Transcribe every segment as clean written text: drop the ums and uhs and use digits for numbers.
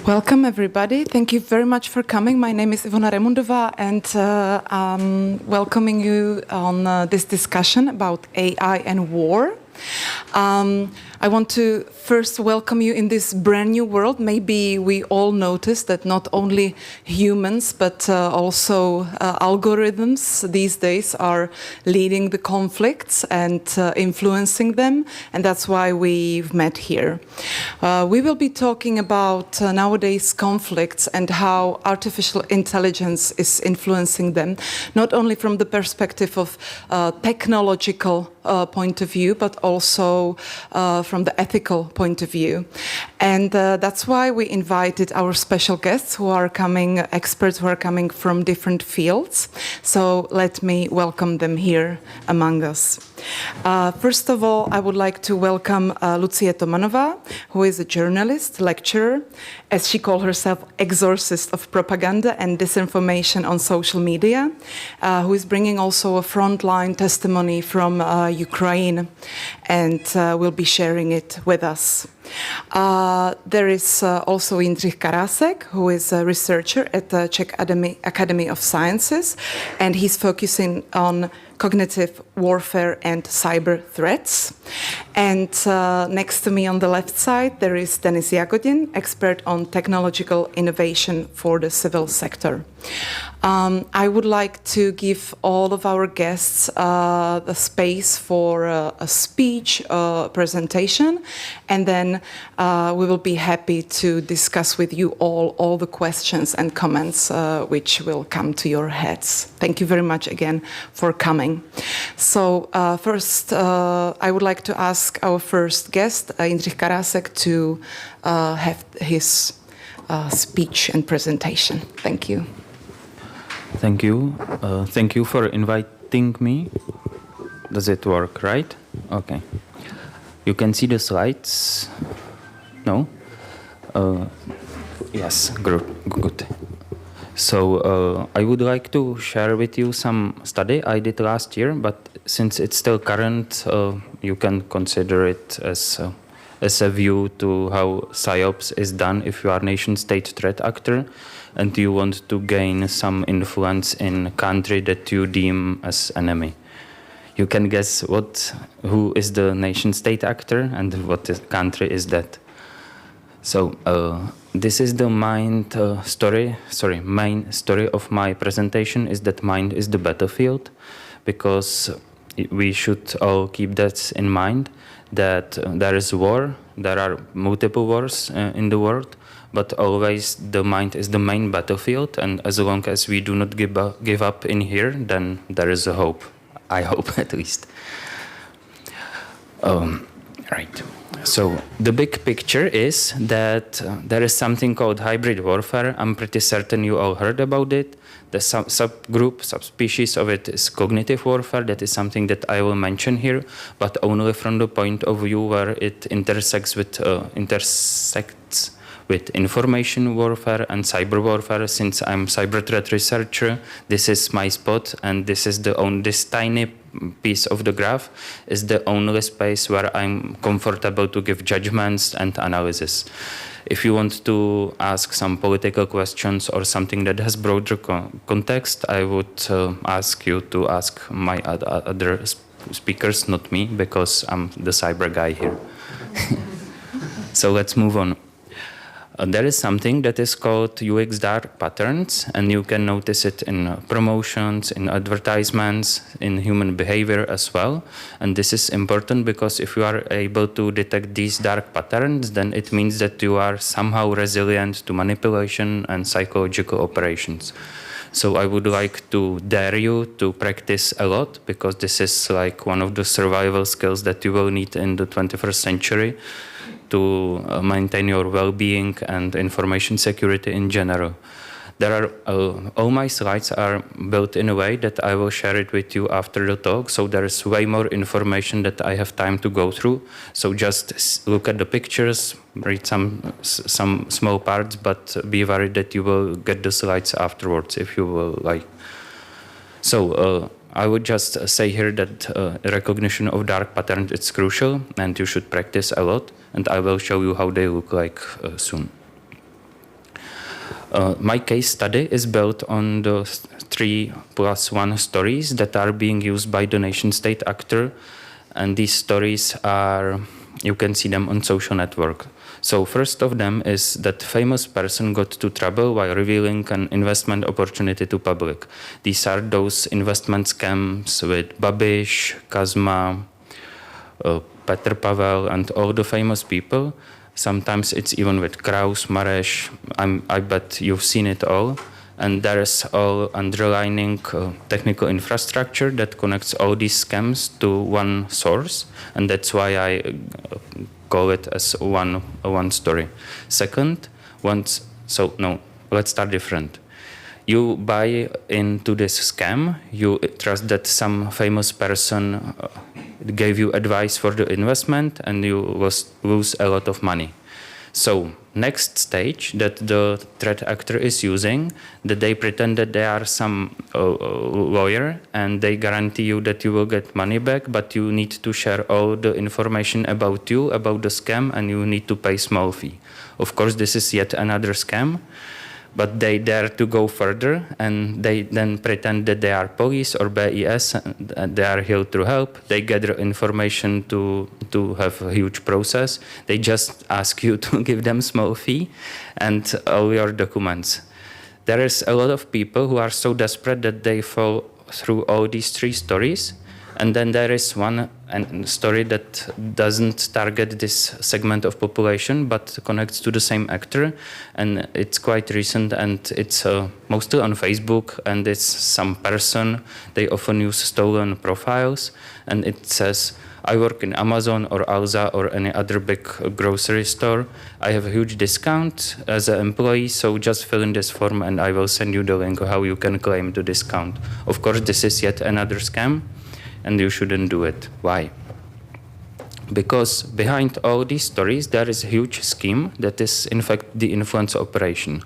Welcome, everybody. Thank you very much for coming. My name is Ivona Remundová, and I'm welcoming you on this discussion about AI and war. I want to first welcome you in this brand new world. Maybe we all noticed that not only humans, but also algorithms these days are leading the conflicts and influencing them, and that's why we've met here. We will be talking about nowadays conflicts and how artificial intelligence is influencing them, not only from the perspective of technological point of view, but also from the ethical point of view. And that's why we invited our special guests who are coming, experts who are coming from different fields. So let me welcome them here among us. First of all, I would like to welcome Lucie Tomanová, who is a journalist, lecturer, as she calls herself, exorcist of propaganda and disinformation on social media, who is bringing also a frontline testimony from Ukraine, and will be sharing it with us. There is also Jindřich Karásek, who is a researcher at the Czech Academy of Sciences, and he's focusing on cognitive warfare and cyber threats. And next to me on the left side, there is Denis Jagodin, expert on technological innovation for the civil sector. I would like to give all of our guests the space for a speech presentation, and then we will be happy to discuss with you all the questions and comments which will come to your heads. Thank you very much again for coming. So first, I would like to ask our first guest, Jindřich Karásek, to have his speech and presentation. Thank you. Thank you. Thank you for inviting me. Does it work, right? Okay. You can see the slides? No? Yes, good. So I would like to share with you some study I did last year, but since it's still current, you can consider it as a view to how PSYOPs is done if you are a nation-state threat actor and you want to gain some influence in a country that you deem as enemy. You can guess who is the nation-state actor and what country is that. So this is the main story of my presentation is that mind is the battlefield, because we should all keep that in mind, that there is war, there are multiple wars in the world, but always the mind is the main battlefield, and as long as we do not give up in here, then there is a hope. I hope, at least. Right. So the big picture is that there is something called hybrid warfare. I'm pretty certain you all heard about it. The subspecies of it is cognitive warfare. That is something that I will mention here, but only from the point of view where it intersects with information warfare and cyber warfare. Since I'm cyber threat researcher, this is my spot, and this is this tiny piece of the graph is the only space where I'm comfortable to give judgments and analysis. If you want to ask some political questions or something that has broader context, I would ask you to ask my other speakers, not me, because I'm the cyber guy here. So let's move on. There is something that is called UX dark patterns, and you can notice it in promotions, in advertisements, in human behavior as well. And this is important because if you are able to detect these dark patterns, then it means that you are somehow resilient to manipulation and psychological operations. So I would like to dare you to practice a lot, because this is like one of the survival skills that you will need in the 21st century to maintain your well-being and information security in general. All my slides are built in a way that I will share it with you after the talk, so there is way more information that I have time to go through. So just look at the pictures, read some small parts, but be worried that you will get the slides afterwards if you will like. So I would just say here that recognition of dark patterns is crucial, and you should practice a lot, and I will show you how they look like soon. My case study is built on the 3+1 stories that are being used by the nation state actor, and these stories are, you can see them on social network. So first of them is that famous person got to trouble while revealing an investment opportunity to public. These are those investment scams with Babiš, Kazma, Petr Pavel, and all the famous people. Sometimes it's even with Kraus, Mareš. I bet you've seen it all. And there is all underlining technical infrastructure that connects all these scams to one source, and that's why I call it as one story. Second, let's start different. You buy into this scam, you trust that some famous person gave you advice for the investment, and you lose a lot of money. So next stage that the threat actor is using, that they pretend that they are some lawyer and they guarantee you that you will get money back, but you need to share all the information about you, about the scam, and you need to pay small fee. Of course, this is yet another scam, but they dare to go further, and they then pretend that they are police or BIS, and they are here to help. They gather information to have a huge process. They just ask you to give them small fee and all your documents. There is a lot of people who are so desperate that they fall through all these three stories. And then there is one story that doesn't target this segment of population, but connects to the same actor. And it's quite recent, and it's mostly on Facebook, and it's some person. They often use stolen profiles, and it says, I work in Amazon or Alza or any other big grocery store. I have a huge discount as an employee, so just fill in this form and I will send you the link how you can claim the discount. Of course, this is yet another scam, and you shouldn't do it. Why? Because behind all these stories, there is a huge scheme that is, in fact, the influence operation.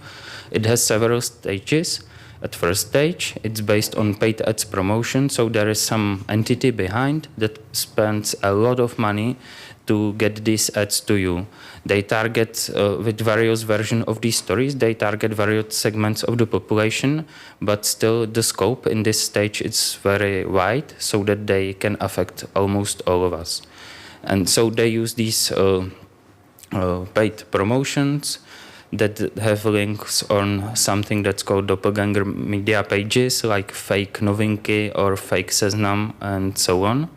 It has several stages. At first stage, it's based on paid ads promotion, so there is some entity behind that spends a lot of money to get these ads to you. They target, with various versions of these stories, they target various segments of the population, but still the scope in this stage is very wide, so that they can affect almost all of us. And so they use these paid promotions that have links on something that's called doppelganger media pages, like fake Novinky or fake Seznam and so on.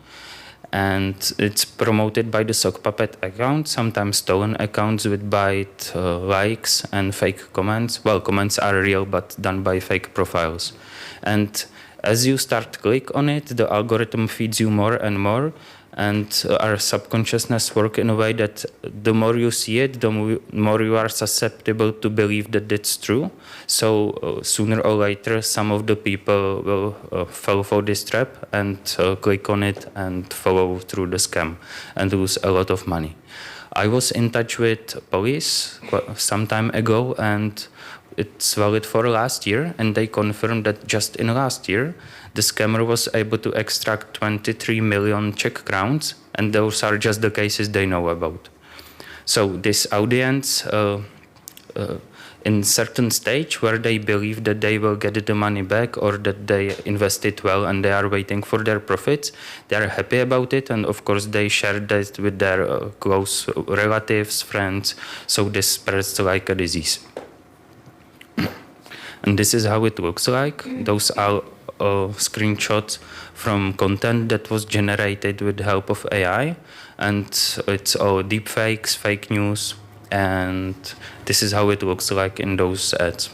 And it's promoted by the sock puppet account, sometimes stolen accounts with byte likes and fake comments. Well, comments are real, but done by fake profiles. And as you start click on it, the algorithm feeds you more and more. And our subconsciousness work in a way that the more you see it, the more you are susceptible to believe that it's true. So sooner or later, some of the people will fall for this trap and click on it and follow through the scam and lose a lot of money. I was in touch with police some time ago, and it's valid for last year, and they confirmed that just in last year, the scammer was able to extract 23 million Czech crowns, and those are just the cases they know about. So this audience, in certain stage where they believe that they will get the money back or that they invested well and they are waiting for their profits, they are happy about it, and of course they share that with their close relatives, friends, so this spreads like a disease. And this is how it looks like. Those are screenshots from content that was generated with the help of AI, and it's all deep fakes, fake news, and this is how it looks like in those ads.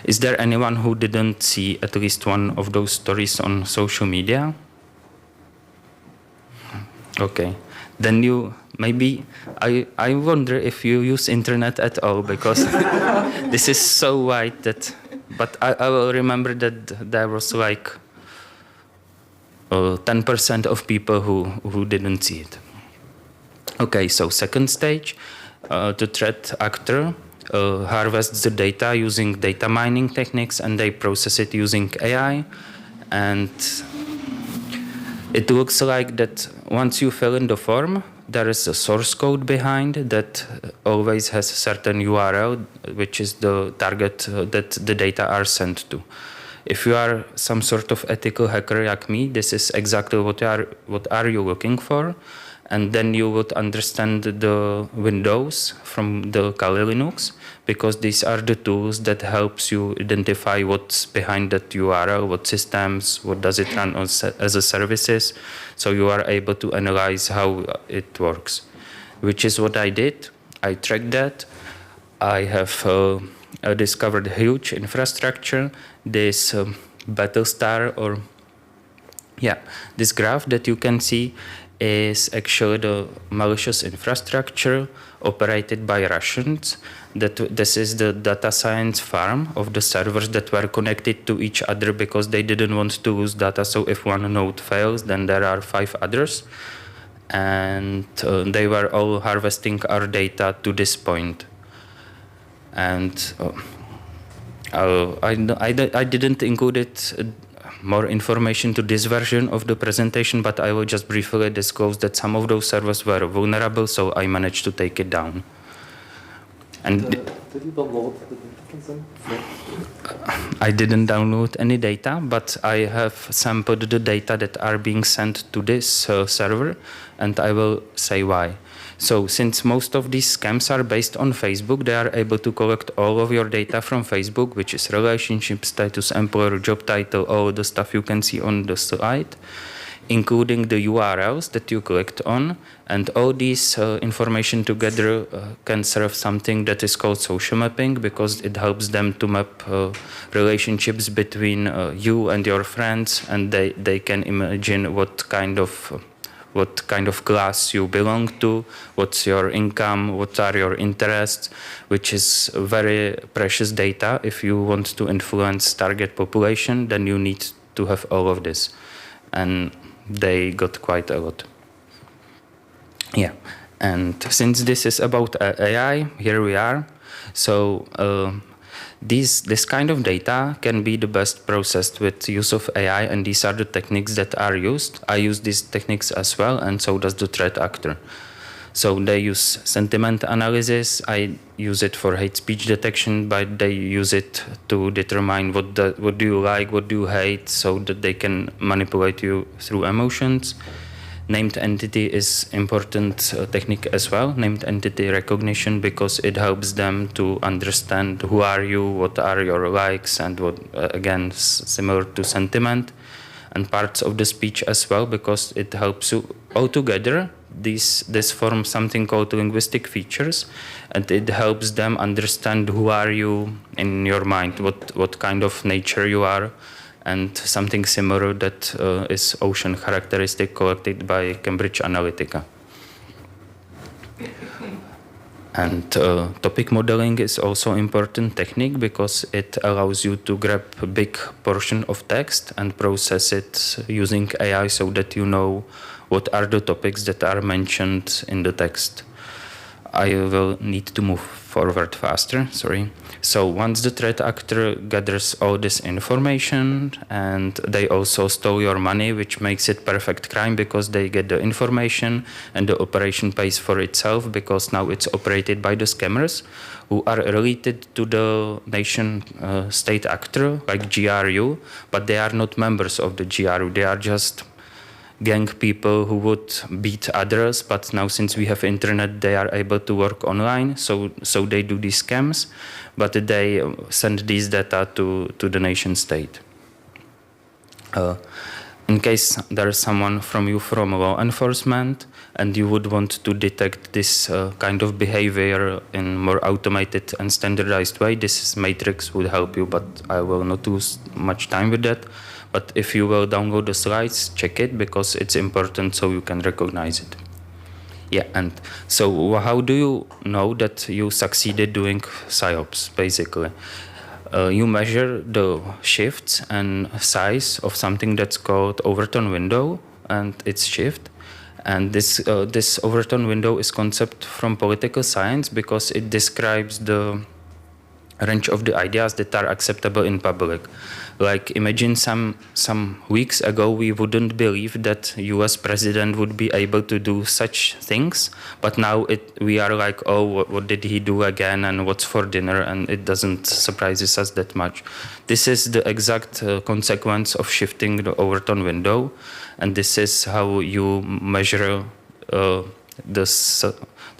Is there anyone who didn't see at least one of those stories on social media? Okay. Then you maybe, I wonder if you use internet at all, because this is so wide that, but I will remember that there was like 10% of people who didn't see it. Okay, so second stage, the threat actor harvests the data using data mining techniques, and they process it using AI. And It looks like that once you fill in the form, there is a source code behind that always has a certain URL, which is the target that the data are sent to. If you are some sort of ethical hacker like me, this is exactly what are you looking for, and then you would understand the windows from the Kali Linux, because these are the tools that helps you identify what's behind that URL, what systems, what does it run as a services, so you are able to analyze how it works, which is what I did. I tracked that. I have discovered a huge infrastructure, this Battlestar, or this graph that you can see is actually the malicious infrastructure operated by Russians. This is the data science farm of the servers that were connected to each other because they didn't want to lose data. So if one node fails, then there are 5 others. And they were all harvesting our data to this point. And I didn't include it more information to this version of the presentation, but I will just briefly disclose that some of those servers were vulnerable, so I managed to take it down. And did you download the data from them? I didn't download any data, but I have sampled the data that are being sent to this server, and I will say why. So since most of these scams are based on Facebook, they are able to collect all of your data from Facebook, which is relationship status, employer, job title, all the stuff you can see on the slide, including the URLs that you clicked on. And all these information together can serve something that is called social mapping, because it helps them to map relationships between you and your friends, and they can imagine what kind of class you belong to, what's your income, what are your interests, which is very precious data. If you want to influence target population, then you need to have all of this. And they got quite a lot. Yeah, and since this is about AI, here we are. So this kind of data can be the best processed with use of AI, and these are the techniques that are used. I use these techniques as well, and so does the threat actor. So they use sentiment analysis. I use it for hate speech detection, but they use it to determine what do you like, what do you hate, so that they can manipulate you through emotions. Named entity is important technique as well, named entity recognition, because it helps them to understand who are you, what are your likes, and what, again, similar to sentiment, and parts of the speech as well, because it helps you all together. This forms something called linguistic features, and it helps them understand who are you in your mind, what kind of nature you are, and something similar that is ocean characteristic collected by Cambridge Analytica. And topic modeling is also important technique, because it allows you to grab a big portion of text and process it using AI, so that you know what are the topics that are mentioned in the text. I will need to move forward faster, sorry. So once the threat actor gathers all this information, and they also stole your money, which makes it perfect crime, because they get the information and the operation pays for itself, because now it's operated by the scammers who are related to the nation state actor, like GRU, but they are not members of the GRU. They are just gang people who would beat others, but now since we have internet, they are able to work online, so they do these scams, but they send these data to the nation state. In case there is someone from law enforcement and you would want to detect this kind of behavior in more automated and standardized way, this matrix would help you, but I will not lose much time with that. But if you will download the slides, check it, because it's important so you can recognize it. Yeah, and so how do you know that you succeeded doing PsyOps, basically? You measure the shifts and size of something that's called overton window and its shift. And this overton window is concept from political science, because it describes the range of the ideas that are acceptable in public. Like imagine some weeks ago we wouldn't believe that US president would be able to do such things, but now we are like, oh, what did he do again, and what's for dinner, and it doesn't surprise us that much. This is the exact consequence of shifting the Overton window, and this is how you measure the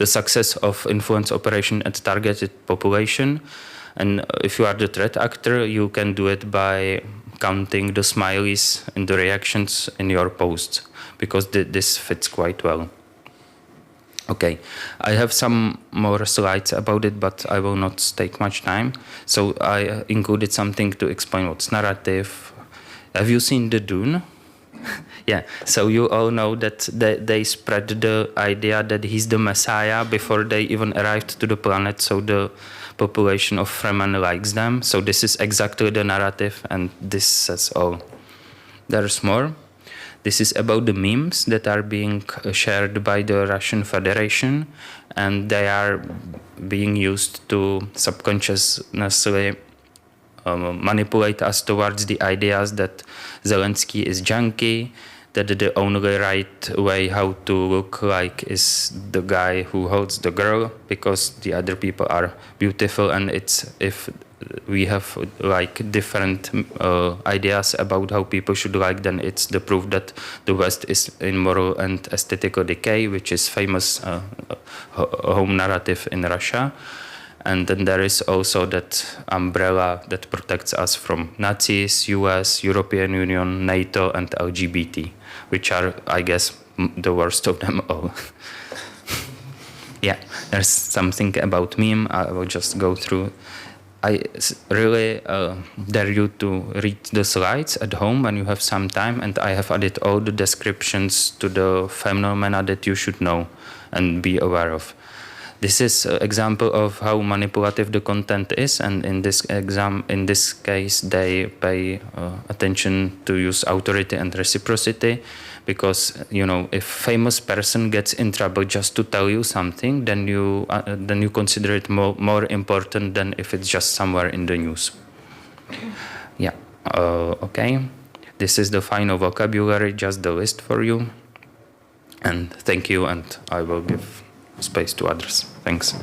success of influence operation at targeted population. And if you are the threat actor, you can do it by counting the smileys and the reactions in your posts, because this fits quite well. Okay, I have some more slides about it, but I will not take much time. So I included something to explain what's narrative. Have you seen the Dune? Yeah, so you all know that they spread the idea that he's the Messiah before they even arrived to the planet, so the population of Fremen likes them. So this is exactly the narrative, and this says all. There's more. This is about the memes that are being shared by the Russian Federation, and they are being used to subconsciously manipulate us towards the ideas that Zelensky is junkie, that the only right way how to look like is the guy who holds the girl, because the other people are beautiful, and it's if we have like different ideas about how people should like, then it's the proof that the West is in moral and aesthetical decay, which is famous home narrative in Russia. And then there is also that umbrella that protects us from Nazis, US, European Union, NATO, and LGBT, which are, I guess, the worst of them all. Yeah, there's something about meme. I will just go through. I really dare you to read the slides at home when you have some time, and I have added all the descriptions to the phenomena that you should know and be aware of. This is an example of how manipulative the content is, and in this case, they pay attention to use authority and reciprocity, because if famous person gets in trouble just to tell you something, then you consider it more important than if it's just somewhere in the news. Yeah. Okay. This is the final vocabulary, just the list for you. And thank you, and I will give space to others. Thanks.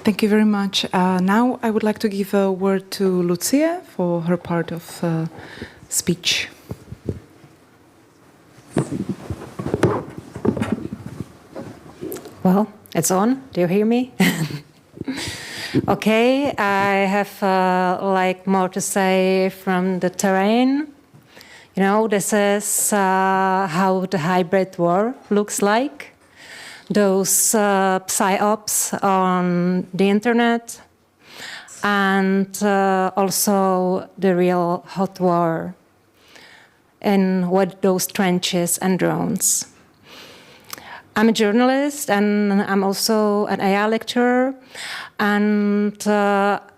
Thank you very much. Now I would like to give a word to Lucia for her part of speech. Well, it's on. Do you hear me? Okay, I have more to say from the terrain. This is how the hybrid war looks like. Those psyops on the internet, and also the real hot war with those trenches and drones. I'm a journalist, and I'm also an AI lecturer, and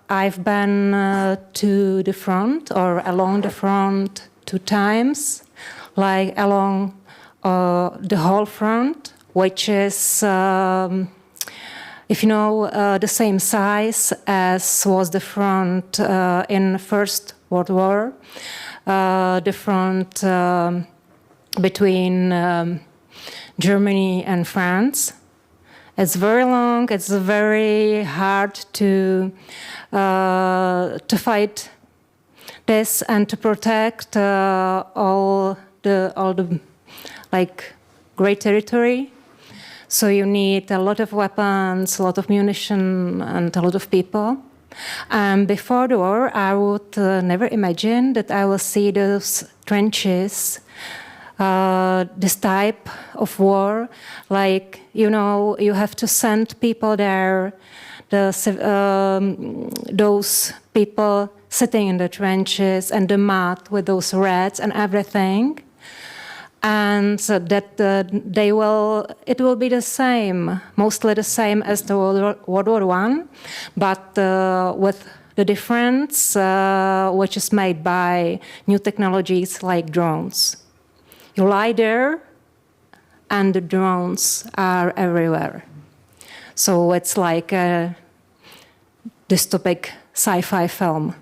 I've been to the front or along the front 2 times, like along the whole front, which is, if you know, the same size as was the front in First World War, the front between Germany and France. It's very long. It's very hard to fight this and to protect all the great territory. So you need a lot of weapons, a lot of munition, and a lot of people. Before the war, I would never imagine that I will see those trenches, this type of war. You have to send people there, those people sitting in the trenches and the mud with those rats and everything. And so that it will be the same, mostly the same as the World War I, but with the difference which is made by new technologies like drones. You lie there, and the drones are everywhere. So it's like dystopic sci-fi film.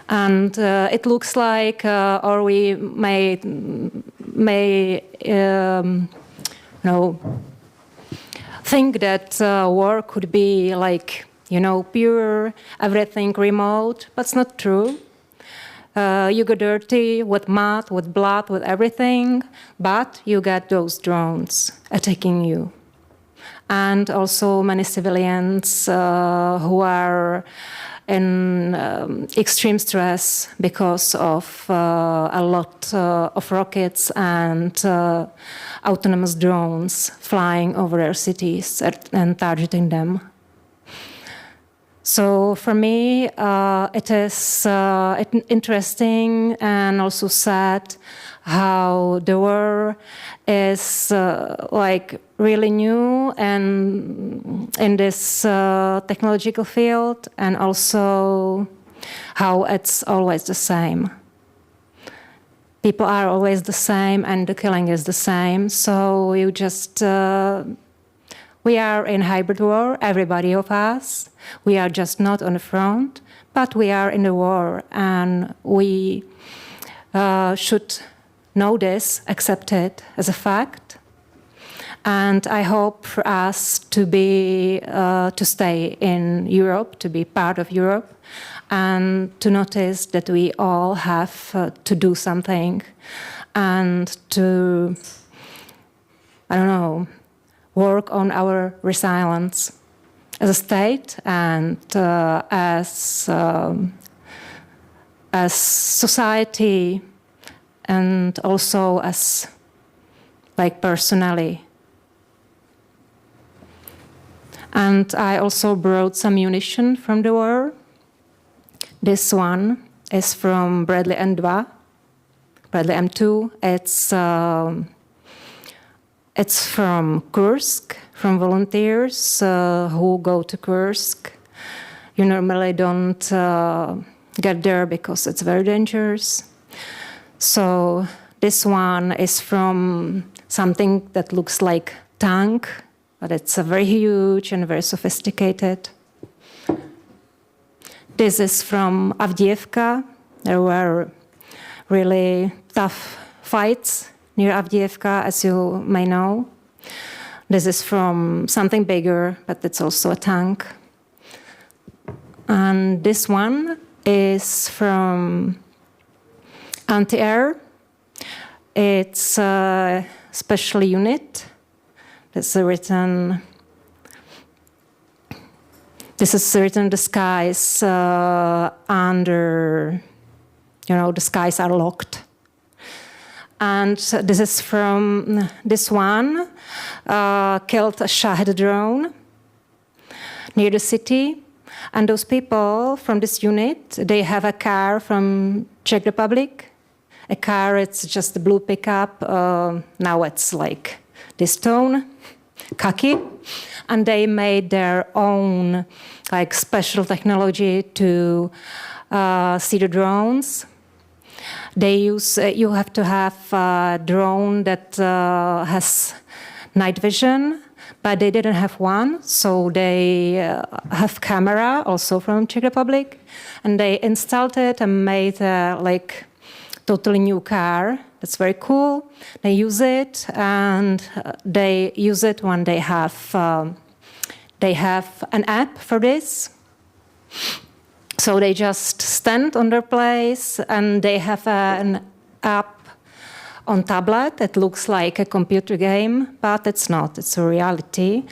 And it looks like, or we may think that war could be like, pure, everything remote, but it's not true. You go dirty with mud, with blood, with everything, but you get those drones attacking you. And also many civilians who are in extreme stress because of a lot of rockets and autonomous drones flying over their cities and targeting them. So for me, it is interesting and also sad how the war is like really new and in this technological field, and also how it's always the same. People are always the same and the killing is the same. So you just, we are in hybrid war, everybody of us. We are just not on the front, but we are in the war, and we should know this, accept it as a fact. And I hope for us to be, to stay in Europe, to be part of Europe, and to notice that we all have to do something, and to, work on our resilience as a state and as society, and also as personally. And I also brought some munition from the war. This one is from Bradley M2. Bradley M2. It's from Kursk, from volunteers who go to Kursk. You normally don't get there because it's very dangerous. So this one is from something that looks like tank, but it's very huge and very sophisticated. This is from Avdiivka. There were really tough fights near Avdiivka, as you may know. This is from something bigger, but it's also a tank. And this one is from anti-air. It's a special unit. This is written the skies under, the skies are locked. And this is from this one, killed a Shahed drone near the city. And those people from this unit, they have a car from Czech Republic. A car, it's just a blue pickup. Now it's like this tone, khaki. And they made their own special technology to see the drones. They use, you have to have a drone that has night vision, but they didn't have one, so they have camera, also from Czech Republic, and they installed it and made totally new car. That's very cool. They use it, and they use it when they have an app for this. So they just stand on their place, and they have an app on tablet. It looks like a computer game, but it's not. It's a reality.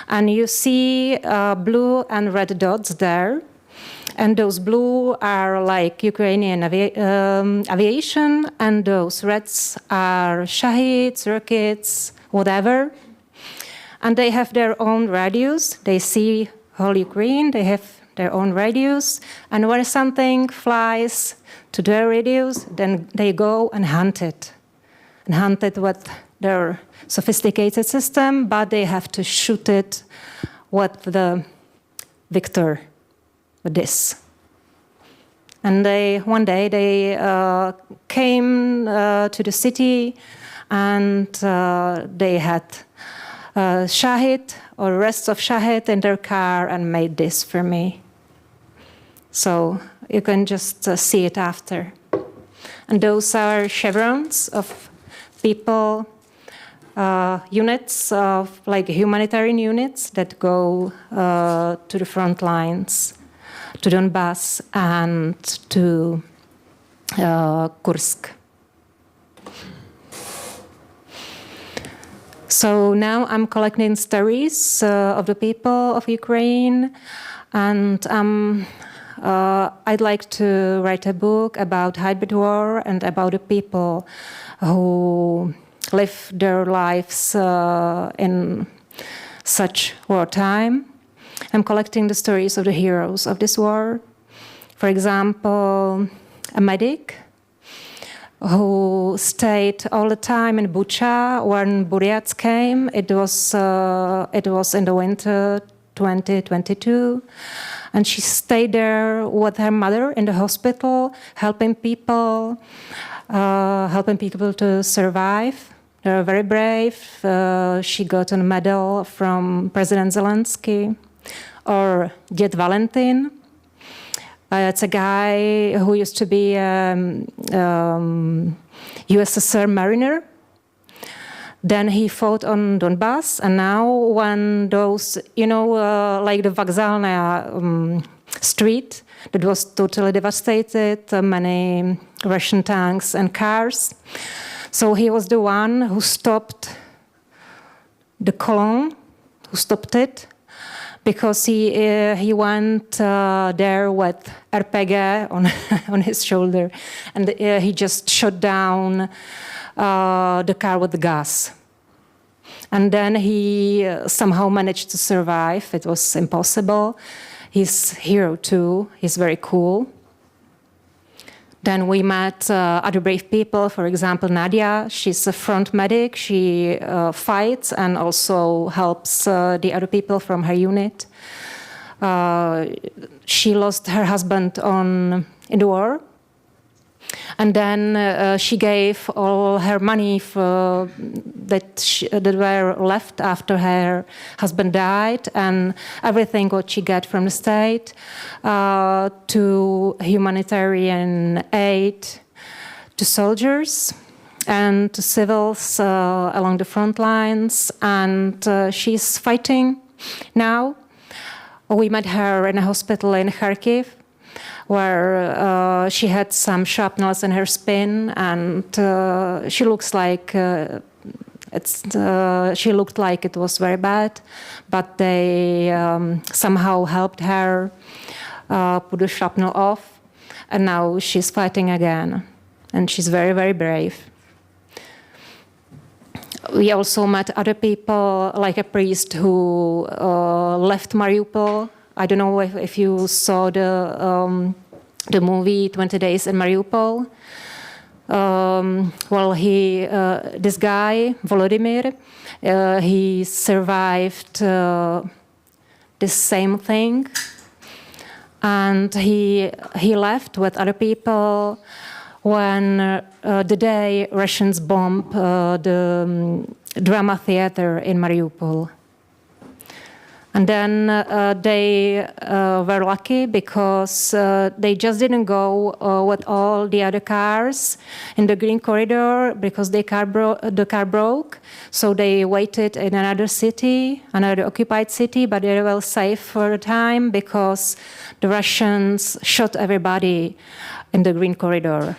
And you see blue and red dots there. And those blue are like Ukrainian aviation, and those reds are Shahids, rockets, whatever. And they have their own radios. They see whole Ukraine. They have their own radios. And when something flies to their radios, then they go and hunt it. And hunt it with their sophisticated system, but they have to shoot it with the Victor, with this. And one day they came to the city, and they had shahid or rests of shahid in their car and made this for me. So you can just see it after. And those are chevrons of people, units of like humanitarian units that go to the front lines, to Donbass and to Kursk. So now I'm collecting stories of the people of Ukraine, and I'd like to write a book about hybrid war and about the people who live their lives in such wartime. I'm collecting the stories of the heroes of this war. For example, a medic who stayed all the time in Bucha when Buryats came. It was in the winter 2022. And she stayed there with her mother in the hospital, helping people to survive. They were very brave. She got a medal from President Zelensky. Or Děd Valentin. It's a guy who used to be USSR mariner. Then he fought on Donbass, and now when those, like the Vokzalnaya street that was totally devastated, many Russian tanks and cars. So he was the one who stopped the column, who stopped it, because he went there with RPG on his shoulder, and he just shot down the car with the gas. And then he somehow managed to survive. It was impossible. He's a hero too. He's very cool. Then we met other brave people. For example, Nadia. She's a front medic. She fights and also helps the other people from her unit. She lost her husband in the war. And then she gave all her money that were left after her husband died, and everything what she got from the state to humanitarian aid to soldiers and to civils along the front lines. And she's fighting now. We met her in a hospital in Kharkiv, where she had some shrapnels in her spine, and she looks like she looked like it was very bad, but they somehow helped her put the shrapnel off, and now she's fighting again, and she's very, very brave. We also met other people, like a priest who left Mariupol. I don't know if you saw the movie 20 Days in Mariupol. This guy, Volodymyr, he survived this same thing. And he left with other people when the day Russians bombed the drama theater in Mariupol. And then they were lucky because they just didn't go with all the other cars in the green corridor because the car broke. So they waited in another city, another occupied city, but they were safe for a time because the Russians shot everybody in the green corridor.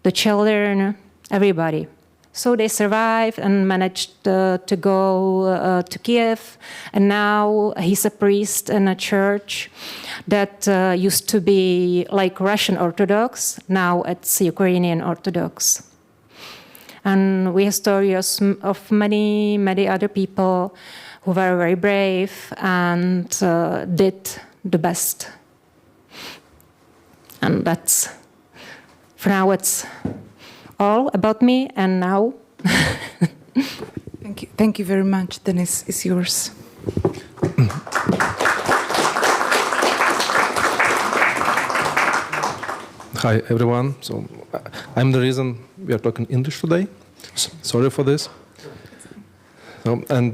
The children, everybody. So they survived and managed to go to Kiev. And now he's a priest in a church that used to be like Russian Orthodox. Now it's Ukrainian Orthodox. And we have stories of many, many other people who were very brave and did the best. And that's, for now, it's all about me, and now. Thank you very much. Denis, it's yours. Hi, everyone. So I'm the reason we are talking English today. Sorry for this. And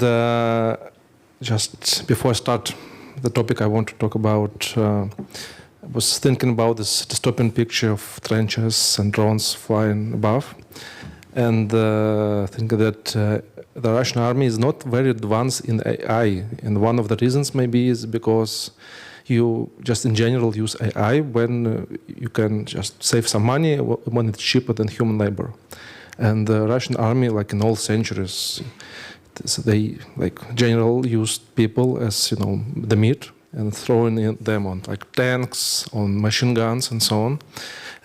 just before I start the topic I want to talk about, I was thinking about this dystopian picture of trenches and drones flying above, and think that the Russian army is not very advanced in AI, and one of the reasons maybe is because you just in general use AI when you can just save some money when it's cheaper than human labor. And the Russian army, like in all centuries, they like general used people as the meat and throwing them on like tanks, on machine guns, and so on.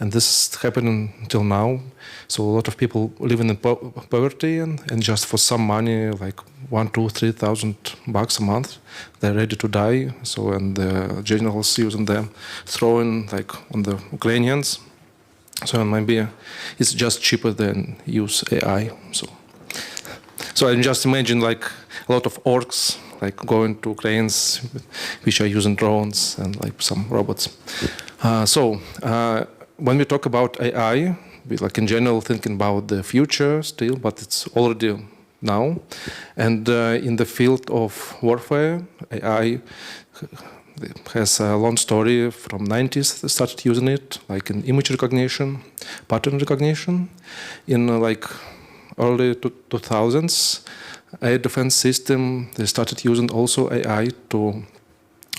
And this is happening until now. So a lot of people living in poverty and just for some money, like $1,000, $2,000, $3,000 a month, they're ready to die. So and the generals using them, throwing like on the Ukrainians. So maybe it's just cheaper than use AI. So I just imagine like a lot of orcs like going to Ukrainians, which are using drones and like some robots. When we talk about AI, we like in general thinking about the future still, but it's already now. And in the field of warfare, AI has a long story from 90s. They started using it, like in image recognition, pattern recognition. In like early 2000s, air defense system, they started using also AI to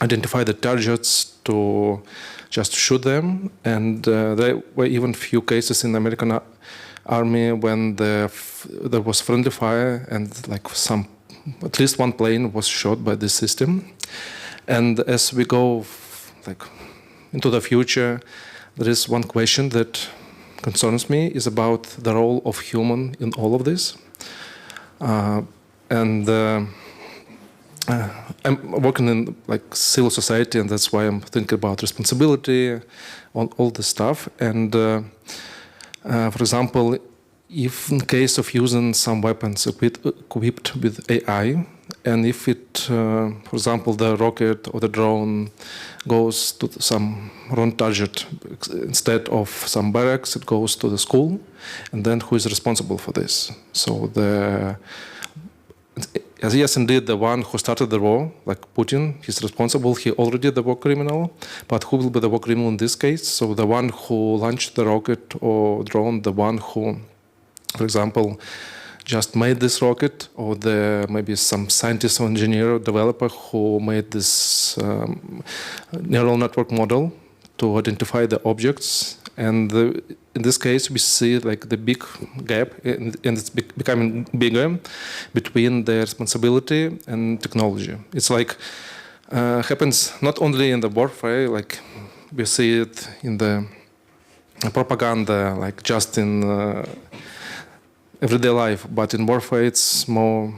identify the targets, to just shoot them. And there were even few cases in the American army when there was friendly fire and like at least one plane was shot by this system. And as we go like into the future, there is one question that concerns me is about the role of human in all of this. I'm working in like civil society, and that's why I'm thinking about responsibility on all this stuff. And for example, if in case of using some weapons equipped with AI, and if it, for example, the rocket or the drone goes to some wrong target, instead of some barracks, it goes to the school, and then who is responsible for this? So yes, indeed, the one who started the war, like Putin, he's responsible. He already the war criminal, but who will be the war criminal in this case? So the one who launched the rocket or drone, the one who, for example, just made this rocket, or maybe some scientist or engineer or developer who made this neural network model to identify the objects. And in this case, we see like the big gap, and it's becoming bigger between the responsibility and technology. It's like happens not only in the warfare, like we see it in the propaganda, like just in everyday life, but in warfare it's more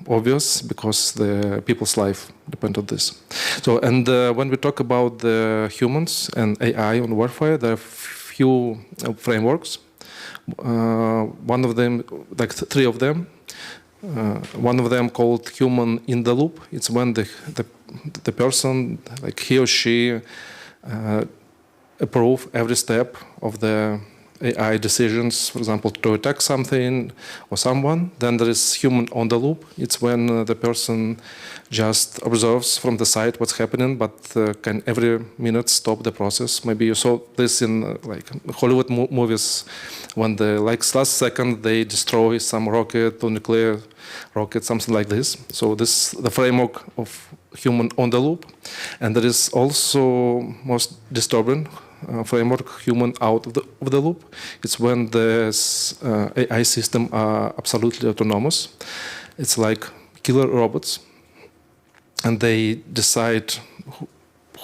obvious because the people's life depend on this. So, and when we talk about the humans and AI on warfare, there are few frameworks. One of them, like three of them. One of them called human in the loop. It's when the person, like he or she, approve every step of the AI decisions, for example, to attack something or someone. Then there is human on the loop. It's when the person just observes from the side what's happening, but can every minute stop the process. Maybe you saw this in like Hollywood movies, when the last second they destroy some rocket or nuclear rocket, something like this. So this the framework of human on the loop. And there is also most disturbing framework, human out of the loop. It's when the AI system are absolutely autonomous. It's like killer robots, and they decide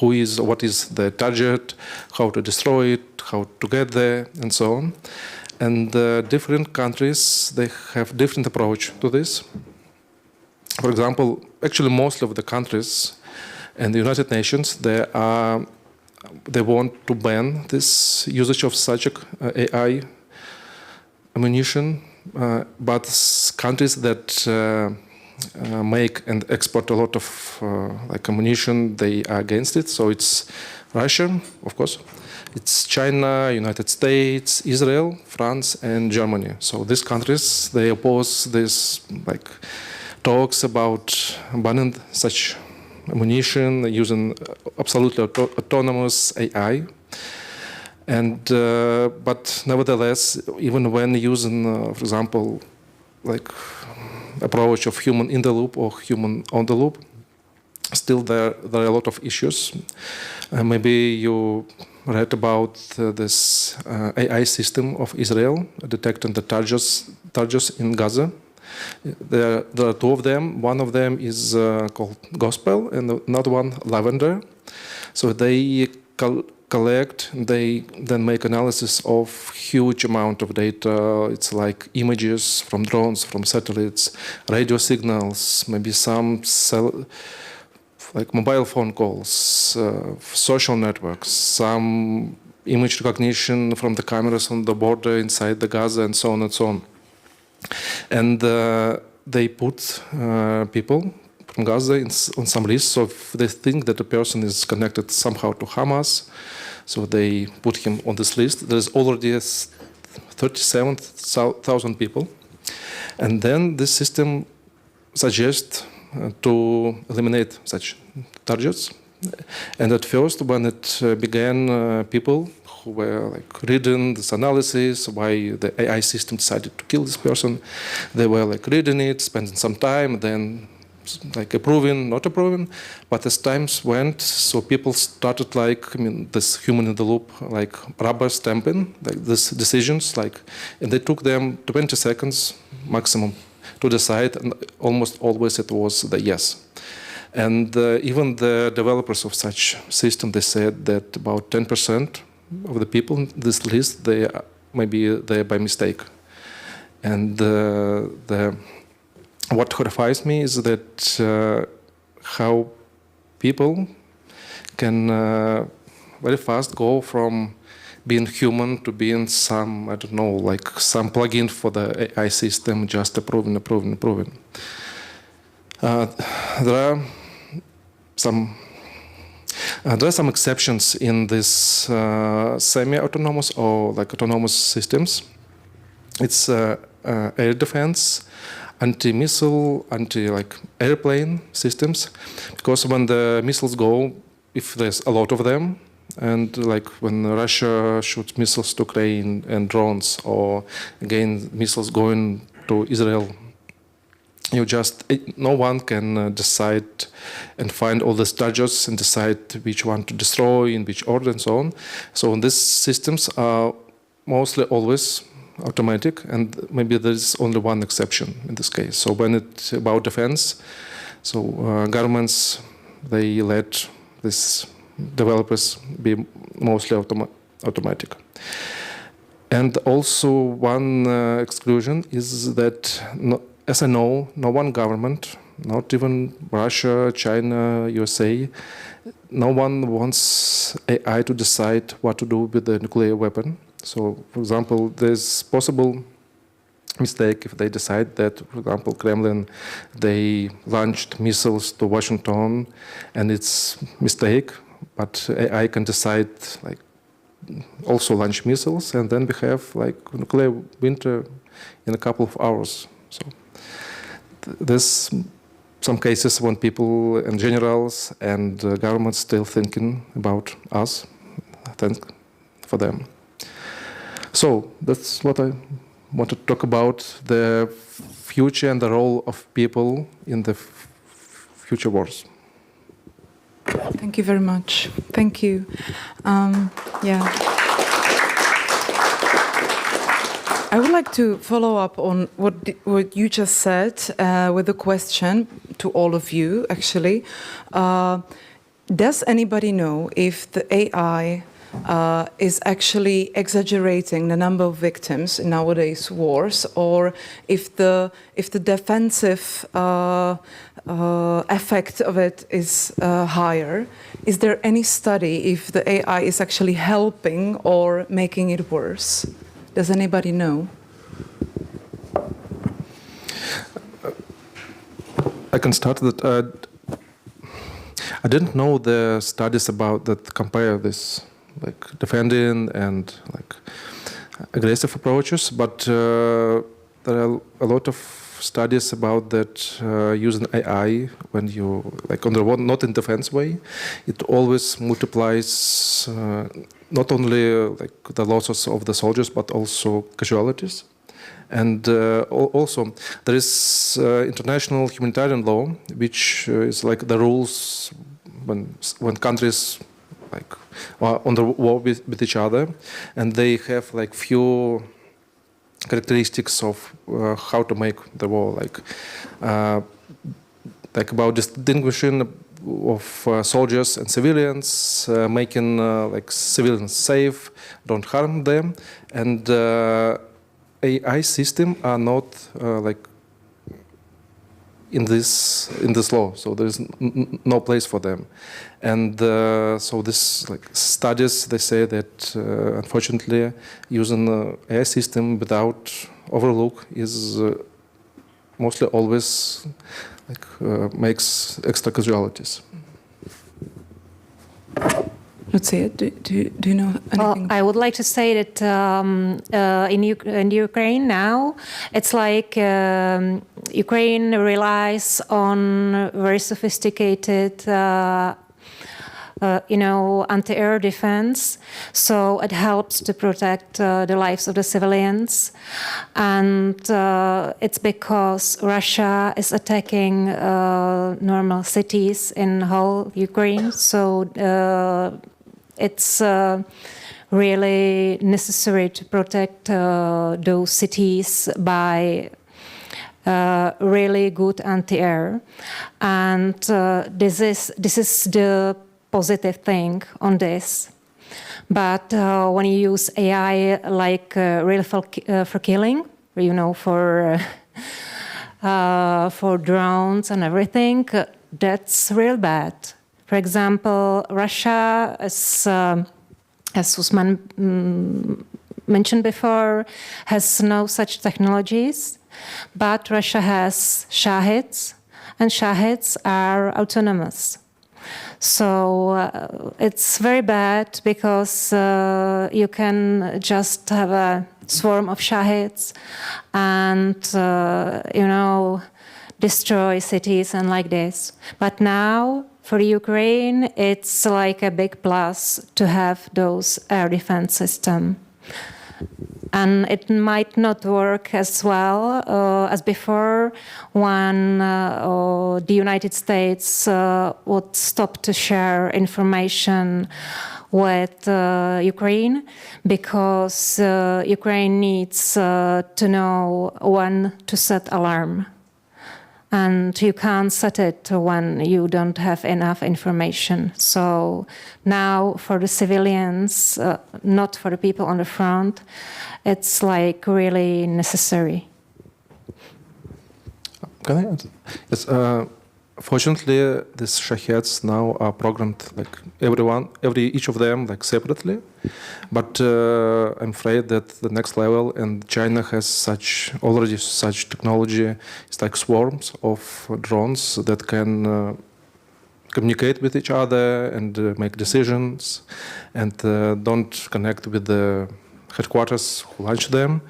what is the target, how to destroy it, how to get there, and so on. And different countries, they have different approach to this. For example, actually most of the countries and the United Nations, they want to ban this usage of such AI ammunition, but countries that make and export a lot of like ammunition, they are against it. So it's Russia, of course, it's China, United States, Israel, France, and Germany. So these countries, they oppose this like talks about banning such ammunition using absolutely autonomous AI. And but nevertheless, even when using, for example, like approach of human in the loop or human on the loop, still there are a lot of issues. Maybe you read about this AI system of Israel detecting the targets in Gaza. There are two of them. One of them is called Gospel, and another one Lavender. So they collect, they then make analysis of huge amount of data. It's like images from drones, from satellites, radio signals, maybe some like mobile phone calls, social networks, some image recognition from the cameras on the border inside the Gaza, and so on and so on. And they put people from Gaza on some list. So if they think that a person is connected somehow to Hamas, so they put him on this list. There's already 37,000 people. And then this system suggests to eliminate such targets. And at first, when it began, people who were like reading this analysis, why the AI system decided to kill this person, they were like reading it, spending some time, then like approving, not approving. But as times went, so people started like, this human in the loop, like rubber stamping, like these decisions, like, and they took them 20 seconds maximum to decide, and almost always it was the yes. And even the developers of such system, they said that about 10% of the people in this list, they maybe they're by mistake. And what horrifies me is that how people can very fast go from being human to being some, I don't know, like some plugin for the AI system, just approving. There are some exceptions in this semi-autonomous or like autonomous systems. It's air defense, anti-missile, airplane systems, because when the missiles go, if there's a lot of them, and like when Russia shoots missiles to Ukraine and drones, or again missiles going to Israel, no one can decide and find all the targets and decide which one to destroy in which order and so on. So these systems are mostly always automatic, and maybe there is only one exception in this case. So when it's about defense, so governments, they let these developers be mostly automatic. And also one exclusion is that, as I know, no one government, not even Russia, China, USA, no one wants AI to decide what to do with the nuclear weapon. So, for example, there's possible mistake if they decide that, for example, Kremlin, they launched missiles to Washington, and it's mistake, but AI can decide, like, also launch missiles, and then we have, like, nuclear winter in a couple of hours. So there's some cases when people and generals and governments still thinking about us. Thank for them. So that's what I want to talk about, the future and the role of people in the future wars. Thank you very much. Thank you. I would like to follow up on what you just said with a question to all of you, actually. Does anybody know if the AI is actually exaggerating the number of victims in nowadays wars, or if the defensive effect of it is higher? Is there any study if the AI is actually helping or making it worse? Does anybody know? I can start that. I didn't know the studies about that compare this, like defending and like aggressive approaches, but there are a lot of studies about that using AI when you, like on the one, not in defense way, it always multiplies not only like the losses of the soldiers but also casualties. And also there is international humanitarian law, which is like the rules when countries like are on the war with each other, and they have like few characteristics of how to make the war, like about distinguishing of soldiers and civilians, making like civilians safe, don't harm them, and AI system are not like in this law, so there is no place for them, and so this like studies, they say that unfortunately using AI system without overlook is mostly always like makes extra casualties. Lucia, do you know anything? Well, I would like to say that in Ukraine now, it's like Ukraine relies on very sophisticated, anti-air defense. So it helps to protect the lives of the civilians. And it's because Russia is attacking normal cities in whole Ukraine. So it's really necessary to protect those cities by really good anti-air, and this is the positive thing on this. But when you use AI like really for killing, for drones and everything, that's real bad. For example, Russia, as Usman mentioned before, has no such technologies, but Russia has Shahids, and Shahids are autonomous. So it's very bad because you can just have a swarm of Shahids and, destroy cities and like this. But now, for Ukraine, it's like a big plus to have those air defense system. And it might not work as well as before when the United States would stop to share information with Ukraine, because Ukraine needs to know when to set alarm. And you can't set it when you don't have enough information. So now for the civilians, not for the people on the front, it's like really necessary. Can I add? Yes, fortunately, these Shahids now are programmed like each of them like separately. But I'm afraid that the next level, and China has already such technology, it's like swarms of drones that can communicate with each other and make decisions, and don't connect with the headquarters who launch them.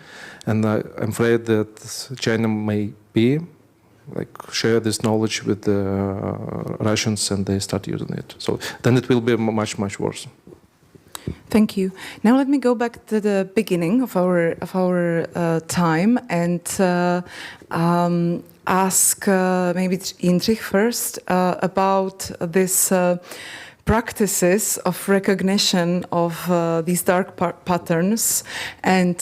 And I'm afraid that China may be share this knowledge with the Russians, and they start using it. So then it will be much, much worse. Thank you. Now let me go back to the beginning of our time and ask maybe Jindřich first about this practices of recognition of these dark patterns, and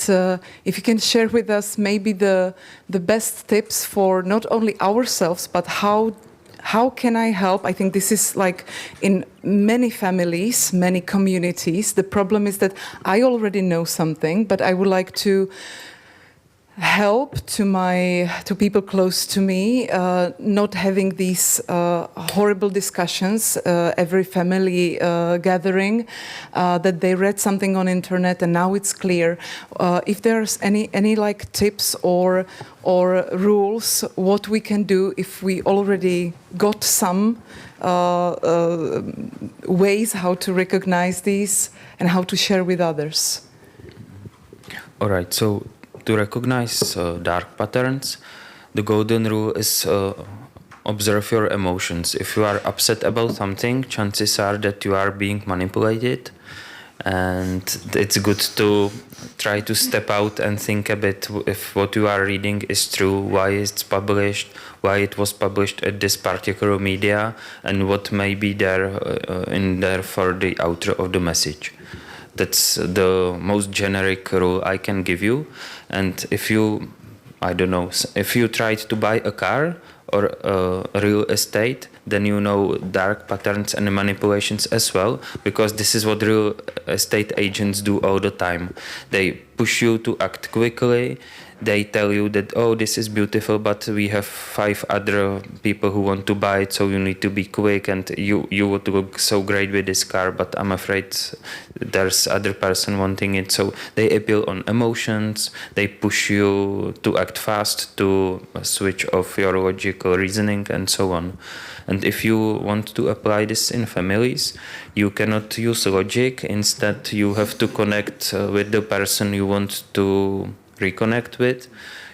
if you can share with us maybe the best tips for not only ourselves, but how can I help? I think this is like in many families, many communities. The problem is that I already know something, but I would like to help to people close to me, not having these horrible discussions every family gathering, that they read something on internet and now it's clear. If there's any like tips or rules, what we can do if we already got some ways how to recognize these and how to share with others. All right, so to recognize dark patterns, The golden rule is observe your emotions. If you are upset about something, chances are that you are being manipulated. And it's good to try to step out and think a bit if what you are reading is true, why it's published, why it was published at this particular media, and what may be there in there for the author of the message. That's the most generic rule I can give you. And if you, I don't know, if you tried to buy a car or real estate, then you know dark patterns and manipulations as well, because this is what real estate agents do all the time. They push you to act quickly. They tell you that, oh, this is beautiful, but we have 5 other people who want to buy it, so you need to be quick, and you would look so great with this car, but I'm afraid there's other person wanting it. So they appeal on emotions. They push you to act fast, to switch off your logical reasoning, and so on. And if you want to apply this in families, you cannot use logic. Instead, you have to connect with the person you want to reconnect with.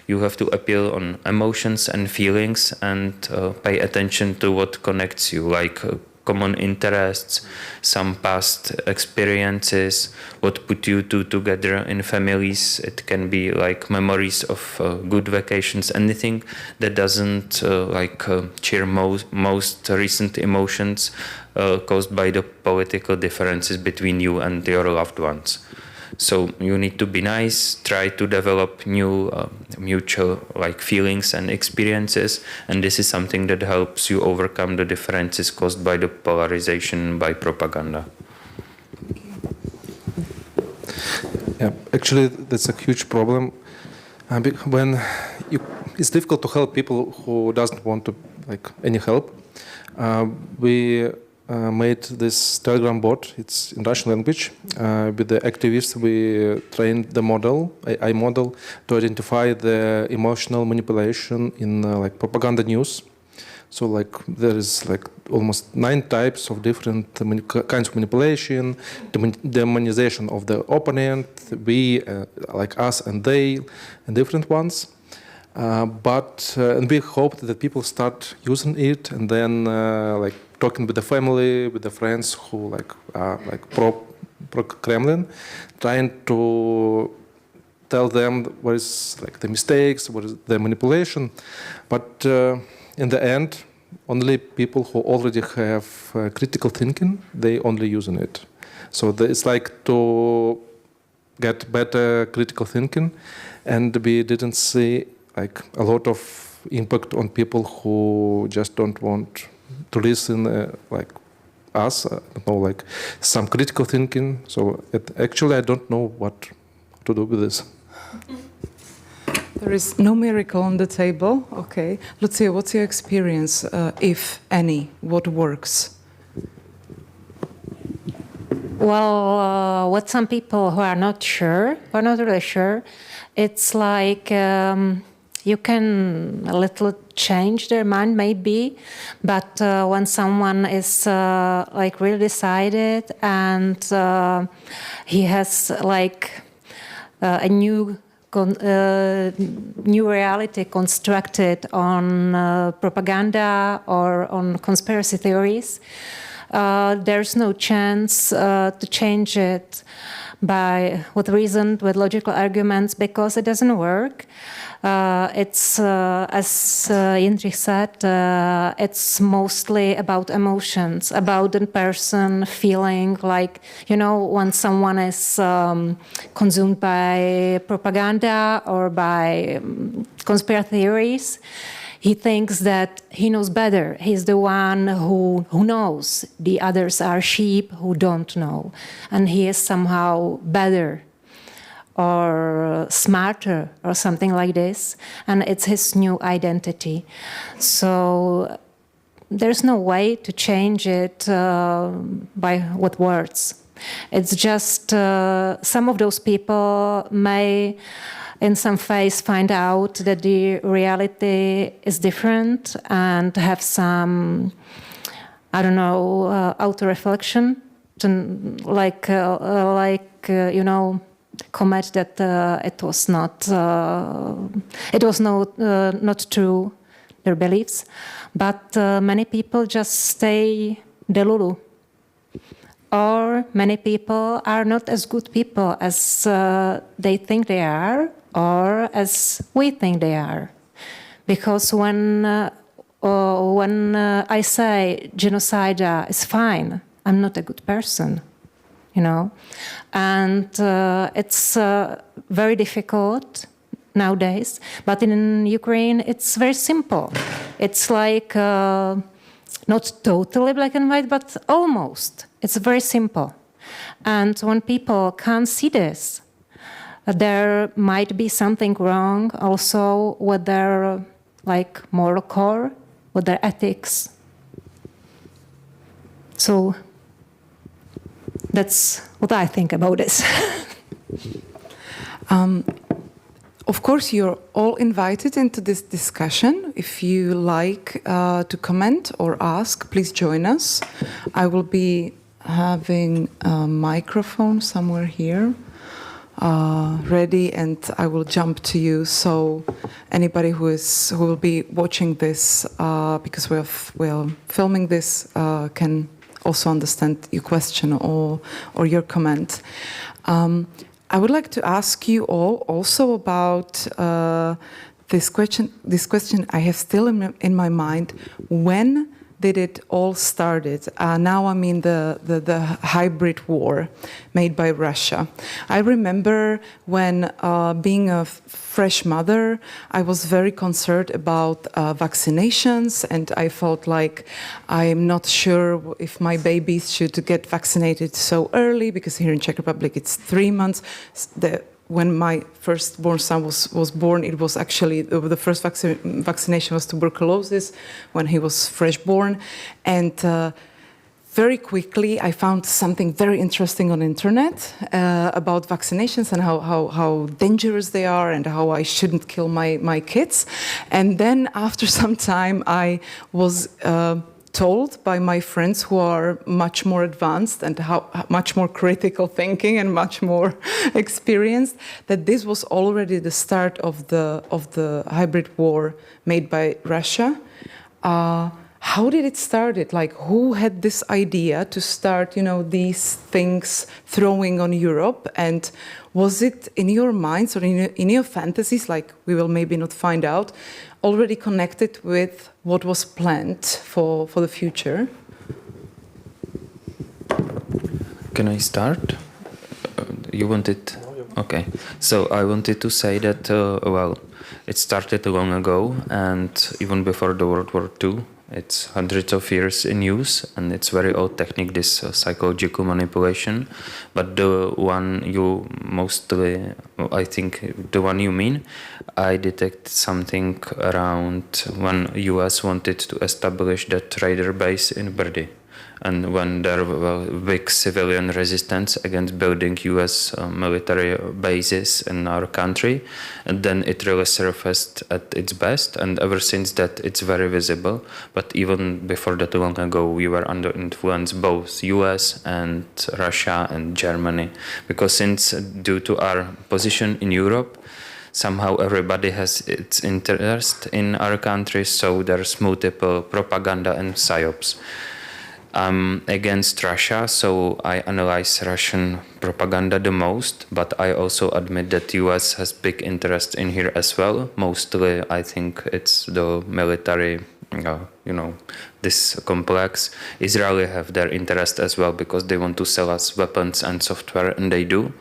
You have to appeal on emotions and feelings and pay attention to what connects you, like common interests, some past experiences, what put you two together in families. It can be like memories of good vacations, anything that doesn't cheer most recent emotions caused by the political differences between you and your loved ones. So you need to be nice, try to develop new mutual feelings and experiences, and this is something that helps you overcome the differences caused by the polarization by propaganda. Yeah, actually, that's a huge problem. When it's difficult to help people who doesn't want to any help. We made this Telegram bot. It's in Russian language. With the activists, we trained the model, AI model, to identify the emotional manipulation in propaganda news. So there is almost 9 types of different kinds of manipulation, demonization of the opponent, we, us and they, and different ones. But we hoped that people start using it, and then talking with the family, with the friends who are pro Kremlin, trying to tell them what is the mistakes, what is the manipulation. But in the end, only people who already have critical thinking, they only using it. So it's to get better critical thinking, and we didn't see a lot of impact on people who just don't want to listen us, some critical thinking. So actually I don't know what to do with this. There is no miracle on the table. Okay. Lucia, what's your experience, if any? What works? Well, with some people who are not really sure, it's you can a little change their mind maybe, but when someone is really decided and he has a new reality constructed on propaganda or on conspiracy theories, there's no chance to change it with reason, with logical arguments, because it doesn't work. It's, as Jindřich said, it's mostly about emotions, about the person feeling when someone is consumed by propaganda or by conspiracy theories, he thinks that he knows better. He's the one who knows. The others are sheep who don't know. And he is somehow better or smarter or something like this. And it's his new identity. So there's no way to change it with words. It's just some of those people may in some phase find out that the reality is different and have some, auto-reflection, comment that it was not not true, their beliefs, but many people just stay delulu. Or many people are not as good people as they think they are, or as we think they are. Because when I say genocide is fine, I'm not a good person, you know. And it's very difficult nowadays. But in Ukraine, it's very simple. It's like not totally black and white, but almost. It's very simple. And when people can't see this, there might be something wrong also with their moral core, with their ethics. So that's what I think about this. Of course, you're all invited into this discussion. If you like to comment or ask, please join us. I will be having a microphone somewhere here ready, and I will jump to you. So anybody who will be watching this, because we're filming this, can also understand your question or your comment. I would like to ask you all also about this question. This question I have still in my mind. When did it all started? Now I mean the hybrid war made by Russia. I remember when being a fresh mother, I was very concerned about vaccinations, and I felt like I'm not sure if my babies should get vaccinated so early, because here in Czech Republic it's 3 months. When my firstborn son was born, it was actually the first vaccination was tuberculosis when he was fresh born. And very quickly I found something very interesting on the internet about vaccinations and how dangerous they are and how I shouldn't kill my kids. And then after some time I was told by my friends who are much more advanced and much more critical thinking and much more experienced, that this was already the start of the hybrid war made by Russia. How did it start? Like, who had this idea to start, these things throwing on Europe? And was it in your minds or in your fantasies, like we will maybe not find out, already connected with what was planned for the future? Can I start? You wanted? Okay. So I wanted to say that, it started long ago, and even before the World War II. It's hundreds of years in use, and it's very old technique, this psychological manipulation. But the one you mostly, I think the one you mean, I detect something around when US wanted to establish the trader base in Brdy. And when there were big civilian resistance against building US military bases in our country, and then it really surfaced at its best, and ever since that it's very visible. But even before that, long ago, we were under influence, both US and Russia and Germany, because since due to our position in Europe, somehow everybody has its interest in our country, so there's multiple propaganda and psyops. I'm against Russia, so I analyze Russian propaganda the most, but I also admit that US has big interest in here as well. Mostly, I think it's the military, this complex. Israeli have their interest as well because they want to sell us weapons and software, and they do.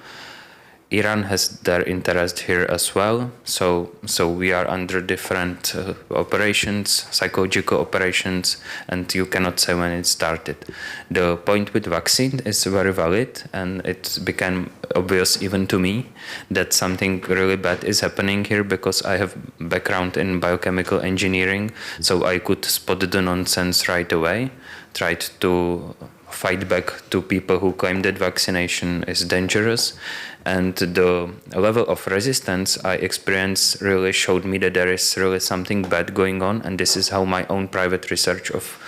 Iran has their interest here as well, so we are under different operations, psychological operations, and you cannot say when it started. The point with vaccine is very valid, and it became obvious even to me that something really bad is happening here, because I have background in biochemical engineering, so I could spot the nonsense right away, tried to fight back to people who claim that vaccination is dangerous. And the level of resistance I experienced really showed me that there is really something bad going on. And this is how my own private research of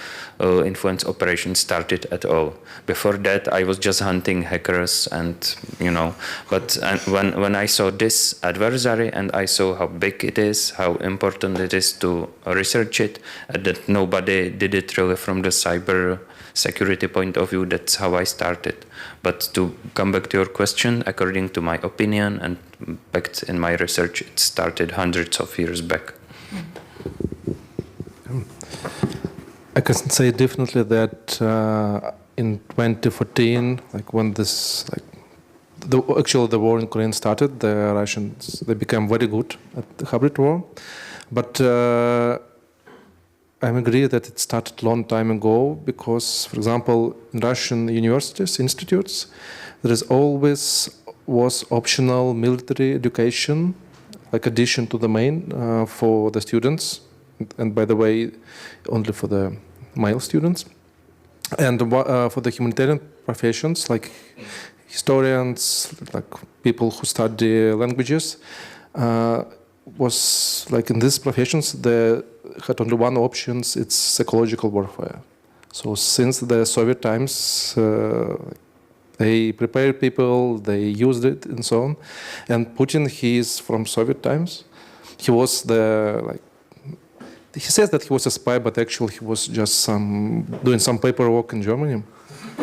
influence operation started at all. Before that, I was just hunting hackers, and But when I saw this adversary and I saw how big it is, how important it is to research it, and that nobody did it really from the cyber security point of view, that's how I started. But to come back to your question, according to my opinion and backed in my research, it started hundreds of years back. I can say definitely that in 2014, like when this, actually the war in Ukraine started, the Russians, they became very good at the hybrid war. But I agree that it started a long time ago because, for example, in Russian universities, institutes, there is always was optional military education, like addition to the main for the students. And by the way, only for the male students. And for the humanitarian professions, like historians, like people who study languages, was like in these professions, they had only one option, it's psychological warfare. So since the Soviet times, they prepared people, they used it and so on. And Putin, he is from Soviet times. He was he says that he was a spy, but actually he was just doing some paperwork in Germany.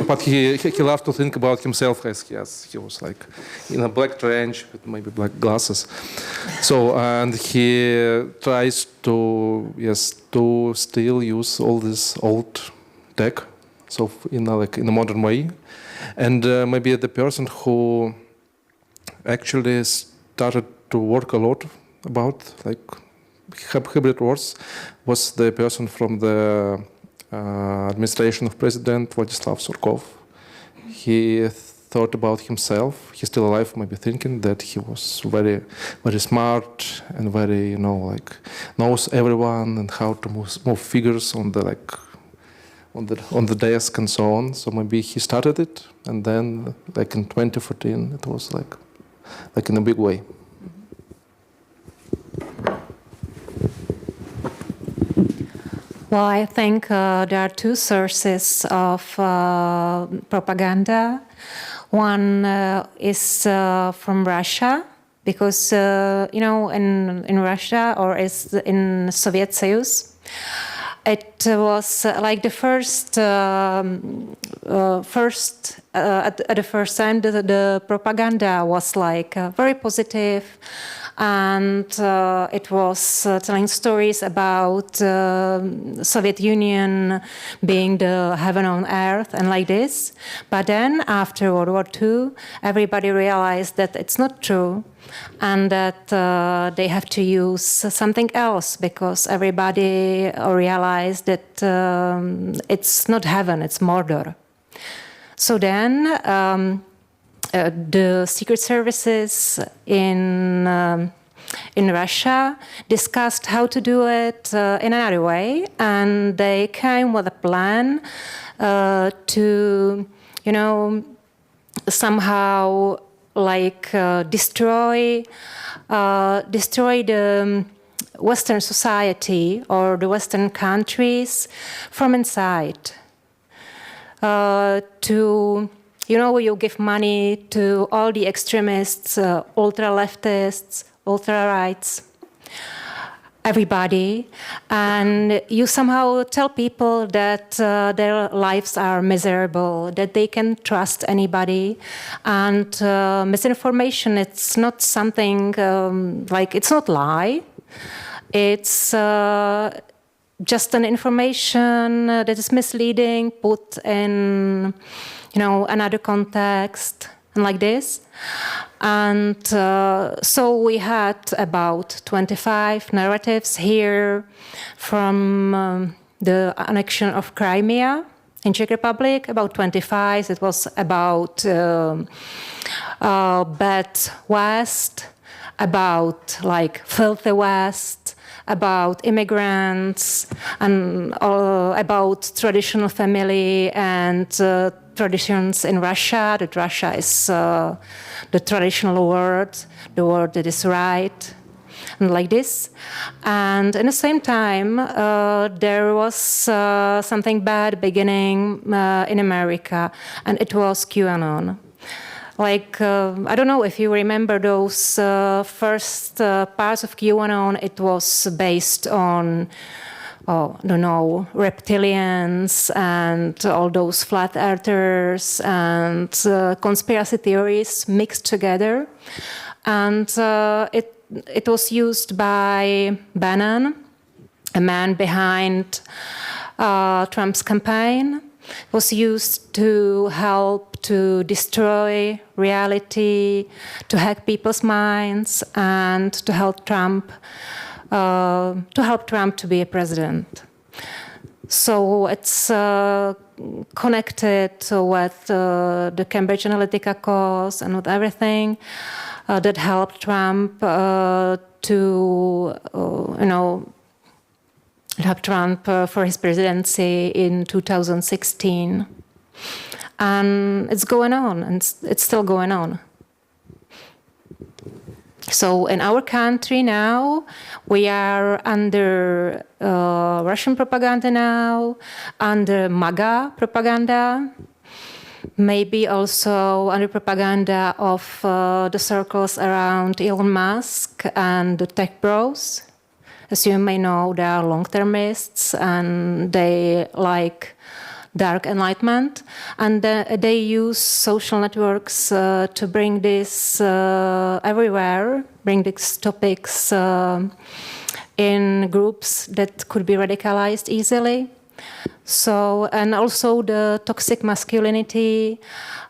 But he loved to think about himself as he was like in a black trench with maybe black glasses. So and he tries to still use all this old tech, so in a modern way. And maybe the person who actually started to work a lot about hybrid wars was the person from the administration of President Vladislav Surkov. He thought about himself. He's still alive, maybe thinking that he was very, very smart and very, knows everyone and how to move figures on the desk and so on. So maybe he started it, and then, in 2014, it was in a big way. Well, I think there are two sources of propaganda. One is from Russia, because in Russia or is in Soviet Soyuz, it was like the first at the first time the propaganda was very positive. And it was telling stories about Soviet Union being the heaven on earth and like this. But then after World War II, everybody realized that it's not true and that they have to use something else because everybody realized that it's not heaven, it's Mordor. So then the secret services in Russia discussed how to do it in another way, and they came with a plan to, somehow destroy the Western society or the Western countries from inside. You give money to all the extremists, ultra-leftists, ultra-rights, everybody, and you somehow tell people that their lives are miserable, that they can trust anybody, and misinformation, it's not something, it's not lie, it's just an information that is misleading, put in another context, and like this. And so we had about 25 narratives here from the annexion of Crimea in Czech Republic, about 25. It was about bad West, about filthy West, about immigrants, and about traditional family and traditions in Russia, that Russia is the traditional world, the world that is right. and like this. And in the same time, there was something bad beginning in America, and it was QAnon. Like, I don't know if you remember those first parts of QAnon. It was based on, I don't know, reptilians and all those flat earthers and conspiracy theories mixed together. And it was used by Bannon, a man behind Trump's campaign. It was used to help to destroy reality, to hack people's minds, and to help Trump to be a president. So it's connected with the Cambridge Analytica cause and with everything that helped Trump helped Trump for his presidency in 2016. And it's going on, and it's still going on. So in our country now, we are under Russian propaganda now, under MAGA propaganda, maybe also under propaganda of the circles around Elon Musk and the tech bros. As you may know, they are long-termists and they like dark enlightenment, and they use social networks to bring this everywhere, bring these topics in groups that could be radicalized easily. So, and also the toxic masculinity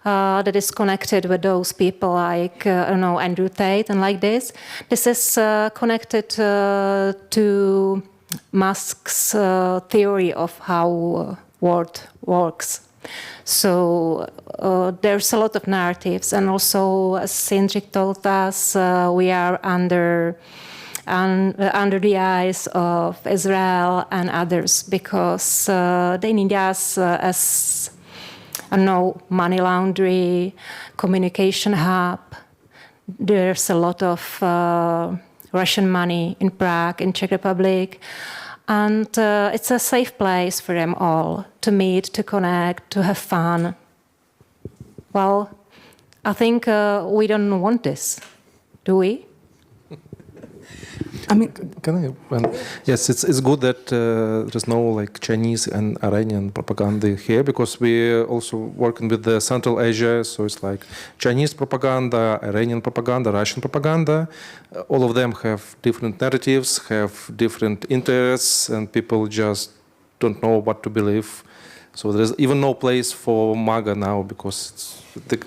that is connected with those people like, Andrew Tate and like this. This is connected to Musk's theory of how world works. So there's a lot of narratives, and also, as Sindrik told us, we are under the eyes of Israel and others, because they need us as, money laundry, communication hub. There's a lot of Russian money in Prague, in Czech Republic. And it's a safe place for them all to meet, to connect, to have fun. Well, I think we don't want this, do we? I mean, yes, it's good that there's no Chinese and Iranian propaganda here, because we also working with the Central Asia, so it's Chinese propaganda, Iranian propaganda, Russian propaganda. All of them have different narratives, have different interests, and people just don't know what to believe. So there's even no place for MAGA now, because they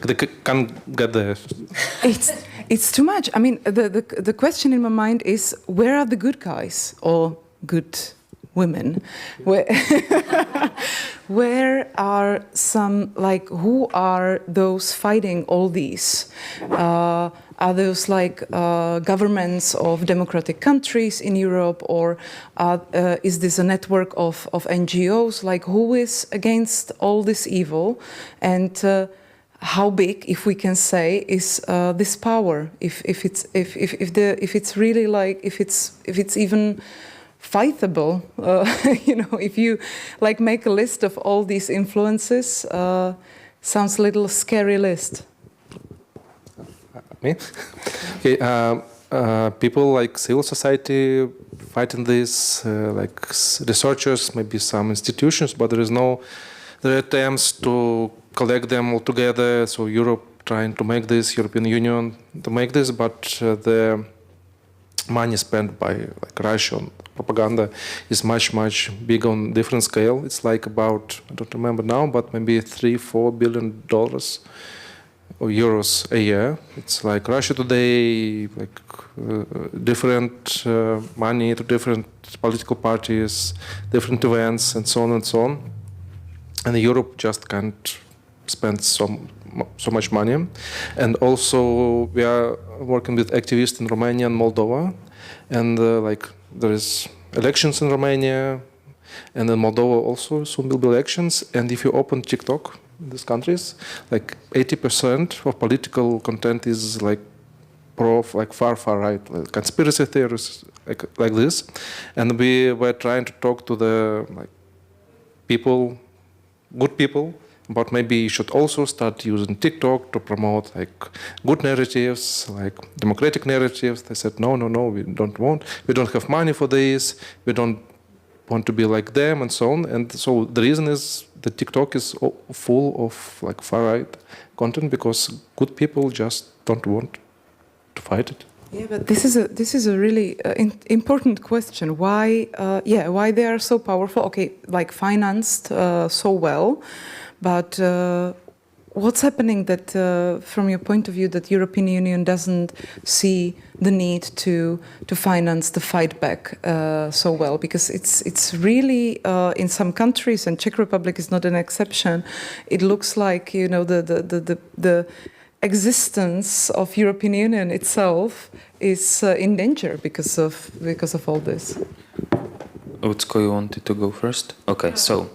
can't get there. It's too much. I mean, the question in my mind is, where are the good guys or good women? Where are some, who are those fighting all these? Are those governments of democratic countries in Europe, or is this a network of NGOs? Who is against all this evil? And how big, if we can say, is this power? If it's really if it's even fightable, if you make a list of all these influences, sounds a little scary list. Me? Okay, people like civil society fighting this, researchers, maybe some institutions, but there are attempts to collect them all together. So Europe trying to make this, European Union to make this, but the money spent by Russia on propaganda is much bigger on different scale. It's about, I don't remember now, but maybe $3-4 billion or euros a year. It's Russia today, different money to different political parties, different events, and so on and so on. And Europe just can't spend so much money. And also we are working with activists in Romania and Moldova, and there is elections in Romania, and in Moldova also soon will be elections. And if you open TikTok in these countries, 80% of political content is like far right like conspiracy theories like this, and we were trying to talk to the like people, good people, but maybe you should also start using TikTok to promote like good narratives, like democratic narratives. They said no, we don't have money for this, we don't want to be like them, and so on. And so the reason is that TikTok is full of like far right content because good people just don't want to fight it. Yeah, but this is a really important question. Why they are so powerful? Okay, like financed so well, but what's happening that, from your point of view, that European Union doesn't see the need to finance the fight back so well? Because it's really in some countries, and Czech Republic is not an exception. It looks like the existence of European Union itself is in danger because of all this. Utsko, you wanted to go first? Okay, so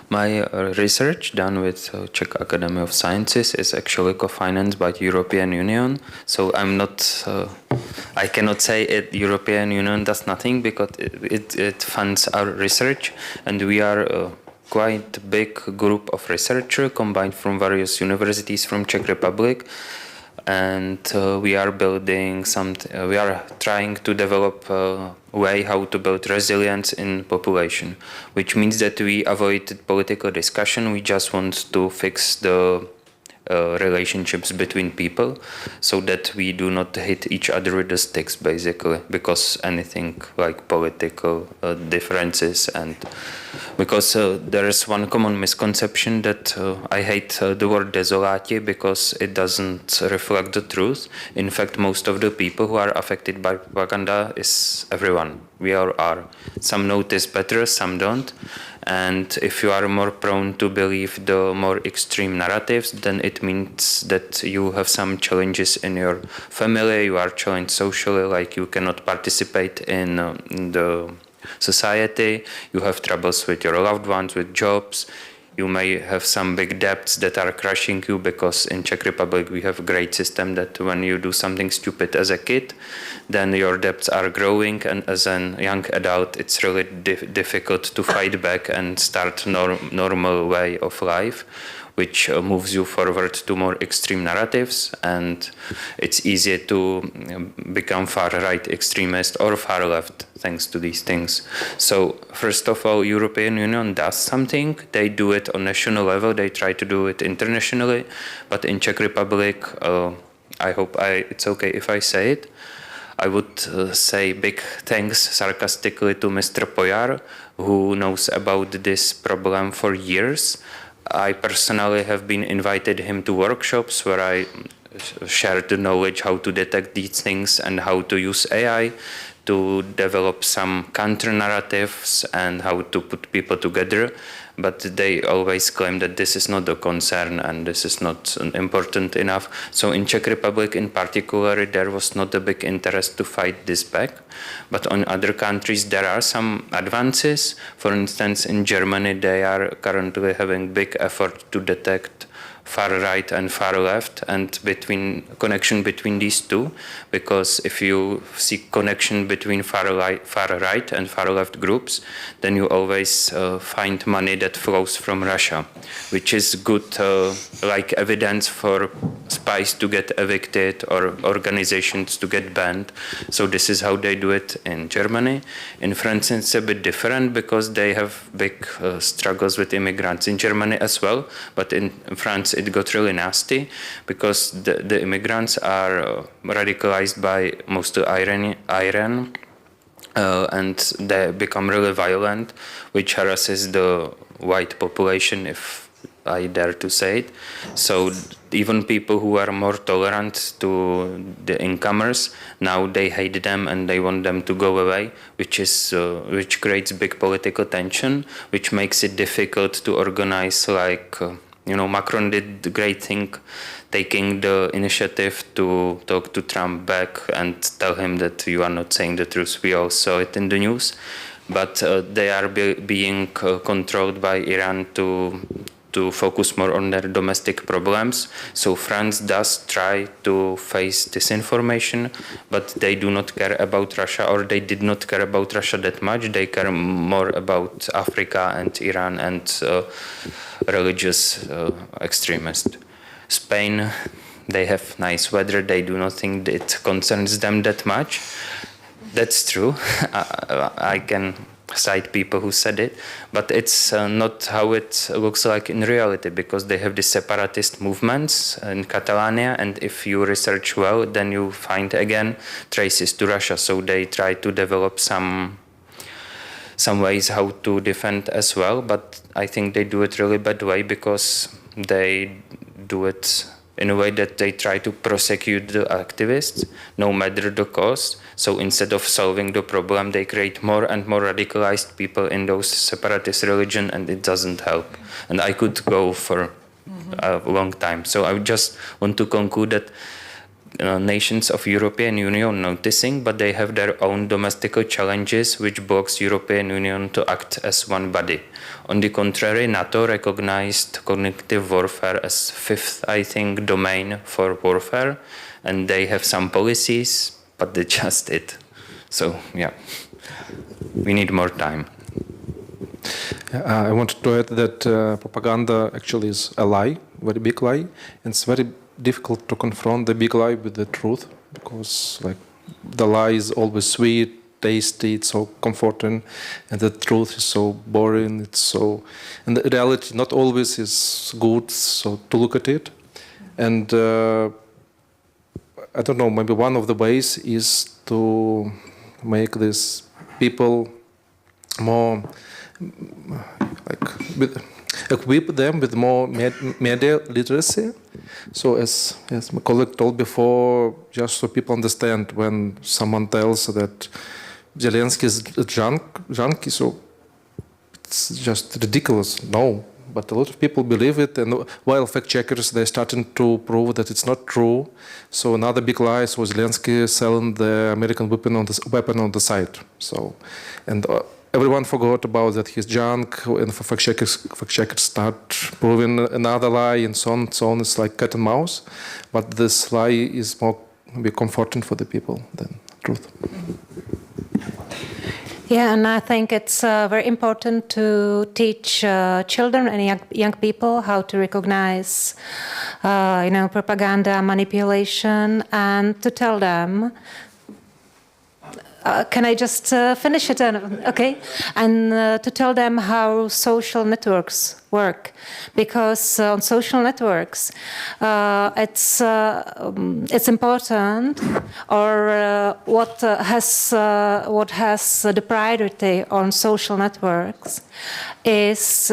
my research done with Czech Academy of Sciences is actually co-financed by the European Union. So I'm not, I cannot say it. European Union does nothing because it funds our research, and we are quite big group of researchers combined from various universities from Czech Republic, and we are building something. We are trying to develop a way how to build resilience in population, which means that we avoid political discussion. We just want to fix the relationships between people, so that we do not hit each other with the sticks, basically, because anything like political differences, and because there is one common misconception that I hate the word desolati because it doesn't reflect the truth. In fact, most of the people who are affected by propaganda is everyone. We all are. Some notice better, some don't. And if you are more prone to believe the more extreme narratives, then it means that you have some challenges in your family, you are challenged socially, like you cannot participate in the society, you have troubles with your loved ones, with jobs, you may have some big debts that are crushing you, because in Czech Republic we have a great system that when you do something stupid as a kid, then your debts are growing, and as a young adult it's really difficult to fight back and start normal way of life, which moves you forward to more extreme narratives, and it's easier to become far-right extremist or far-left thanks to these things. So first of all, European Union does something. They do it on national level. They try to do it internationally. But in Czech Republic, I hope it's okay if I say it, I would say big thanks sarcastically to Mr. Pojar, who knows about this problem for years. I personally have been invited him to workshops where I shared the knowledge how to detect these things and how to use AI to develop some counter narratives and how to put people together. But they always claim that this is not a concern and this is not important enough. So in Czech Republic in particular, there was not a big interest to fight this back. But on other countries, there are some advances. For instance, in Germany, they are currently having big effort to detect far right and far left, and connection between these two, because if you see connection between far right and far left groups, then you always find money that flows from Russia, which is good like evidence for spies to get evicted or organizations to get banned. So this is how they do it in Germany. In France it's a bit different because they have big struggles with immigrants in Germany as well, but in France it got really nasty because the immigrants are radicalized by mostly Iran, and they become really violent, which harasses the white population, if I dare to say it. So even people who are more tolerant to the incomers, now they hate them and they want them to go away, which creates big political tension, which makes it difficult to organize, like Macron did the great thing, taking the initiative to talk to Trump back and tell him that you are not saying the truth. We all saw it in the news. But they are being controlled by Iran to to focus more on their domestic problems. So France does try to face disinformation, but they do not care about Russia, or they did not care about Russia that much. They care more about Africa and Iran and religious extremists. Spain, they have nice weather. They do not think it concerns them that much. That's true. I can cite people who said it, but it's not how it looks like in reality, because they have these separatist movements in Catalonia, and if you research well, then you find again traces to Russia. So they try to develop some ways how to defend as well, but I think they do it really bad way, because they do it in a way that they try to prosecute the activists, no matter the cost. So instead of solving the problem, they create more and more radicalized people in those separatist religion, and it doesn't help. And I could go for a long time. So I just want to conclude that nations of European Union noticing, but they have their own domestic challenges which blocks European Union to act as one body. On the contrary, NATO recognized cognitive warfare as fifth, I think, domain for warfare, and they have some policies, but they just it. So yeah, we need more time. I wanted to add that propaganda actually is a lie, very big lie, and it's very difficult to confront the big lie with the truth, because like the lie is always sweet, tasty, it's so comforting, and the truth is so boring, it's so, and the reality not always is good, so to look at it. And I don't know, maybe one of the ways is to make these people more equip them with more media literacy. So as my colleague told before, just so people understand, when someone tells that Zelensky is a junkie, so it's just ridiculous. No, but a lot of people believe it, and while fact checkers, they're starting to prove that it's not true. So another big lie was Zelensky selling the American weapon on the side. So, and everyone forgot about that he's junk, and fact checkers start proving another lie, and so on. So on. It's like cat and mouse, but this lie is more maybe comforting for the people than truth. Yeah, and I think it's very important to teach children and young people how to recognize, propaganda, manipulation, and to tell them. Can I just finish it? Okay, and to tell them how social networks work, because on social networks, it's important, or what has the priority on social networks is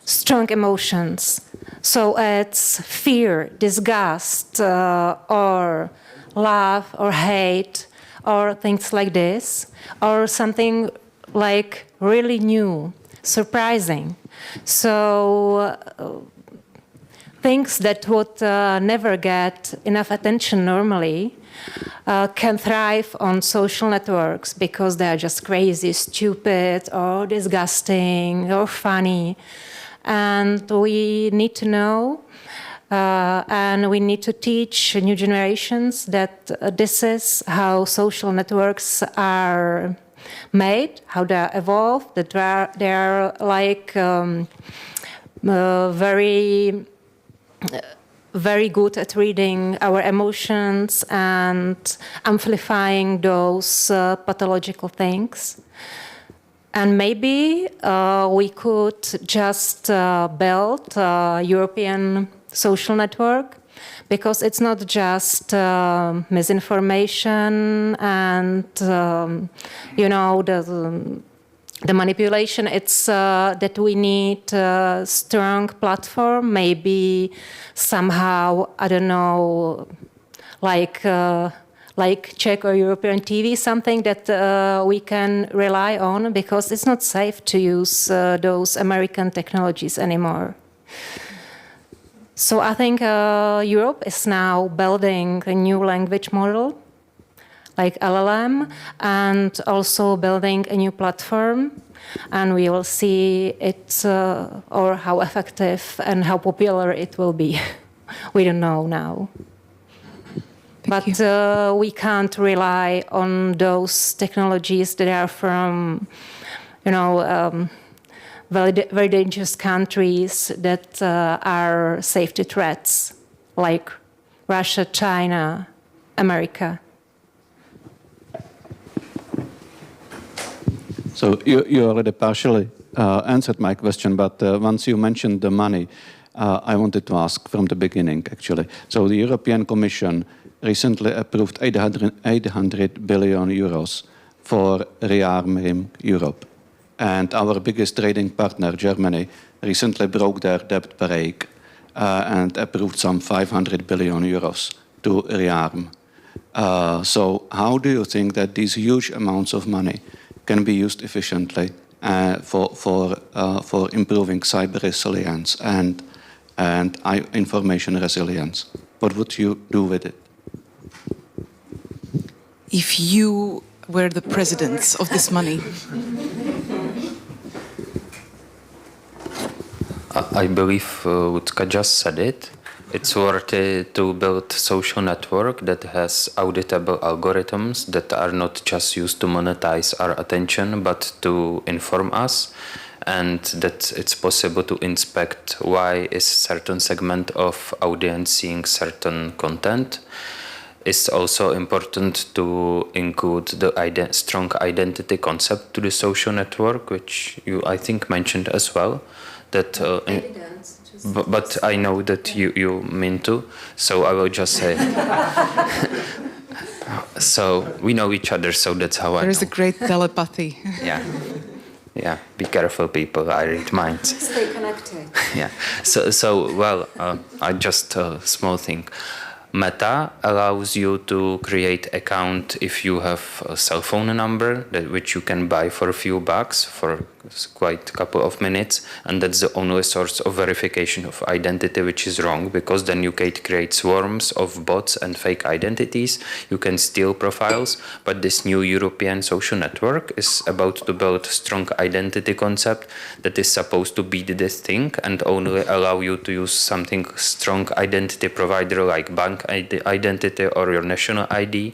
strong emotions. So it's fear, disgust, or love, or hate, or things like this, or something like really new, surprising. So things that would never get enough attention normally can thrive on social networks because they are just crazy, stupid, or disgusting, or funny. And we need to know, and we need to teach new generations that this is how social networks are made, how they are evolved, that they are like very good at reading our emotions and amplifying those pathological things. And maybe we could just build a European social network, because it's not just misinformation and the manipulation. It's that we need a strong platform, maybe somehow, I don't know, like Czech or European TV, something that we can rely on, because it's not safe to use those American technologies anymore. So I think Europe is now building a new language model, like LLM, and also building a new platform. And we will see it or how effective and how popular it will be. We don't know now. But we can't rely on those technologies that are from, very dangerous countries that are safety threats, like Russia, China, America. So you already partially answered my question, but once you mentioned the money, I wanted to ask from the beginning, actually. So the European Commission recently approved 800 billion euros for rearming Europe. And our biggest trading partner, Germany, recently broke their debt brake and approved some 500 billion euros to rearm. So how do you think that these huge amounts of money can be used efficiently for improving cyber resilience and information resilience? What would you do with it? If you were the presidents of this money. I believe Lucka just said it. It's worth it to build social network that has auditable algorithms that are not just used to monetize our attention, but to inform us, and that it's possible to inspect why is certain segment of audience seeing certain content. It's also important to include the strong identity concept to the social network, which you, I think, mentioned as well. That, but I know that you mean to, so I will just say. So we know each other, so that's how I know. There is a great telepathy. Yeah. Be careful, people. I read minds. Stay connected. Yeah. So well, I just a small thing. Meta allows you to create account if you have a cell phone number which you can buy for a few bucks for quite a couple of minutes, and that's the only source of verification of identity, which is wrong, because then you can create swarms of bots and fake identities. You can steal profiles, but this new European social network is about to build a strong identity concept that is supposed to beat this thing and only allow you to use something strong identity provider like bank identity or your national ID.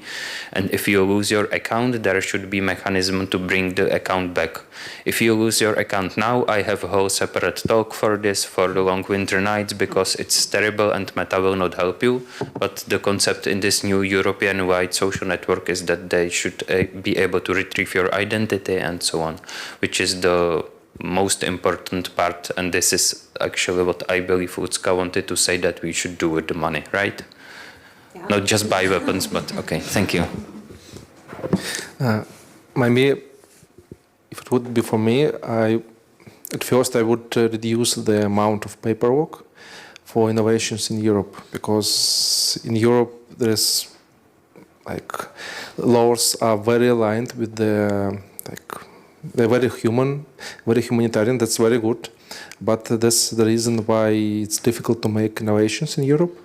And if you lose your account, there should be mechanism to bring the account back. If you lose your account now, I have a whole separate talk for this, for the long winter nights, because it's terrible and Meta will not help you. But the concept in this new European-wide social network is that they should be able to retrieve your identity and so on, which is the most important part. And this is actually what I believe Lucka wanted to say that we should do with the money, right? Yeah. Not just buy weapons, but okay, thank you. Maybe if it would be for me, at first I would reduce the amount of paperwork for innovations in Europe, because in Europe there is laws are very aligned with they're very humanitarian. That's very good, but that's the reason why it's difficult to make innovations in Europe.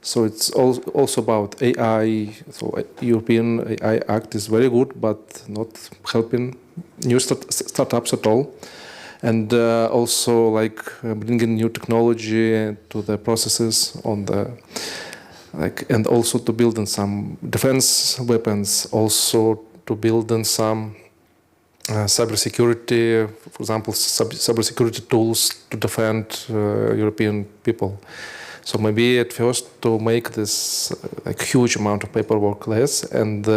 So it's also about AI. So European AI Act is very good, but not helping new startups at all. And also bringing new technology to the processes on the and also to build in some defense weapons, also to build in some cybersecurity, for example, cybersecurity tools to defend European people. So maybe at first to make this huge amount of paperwork less and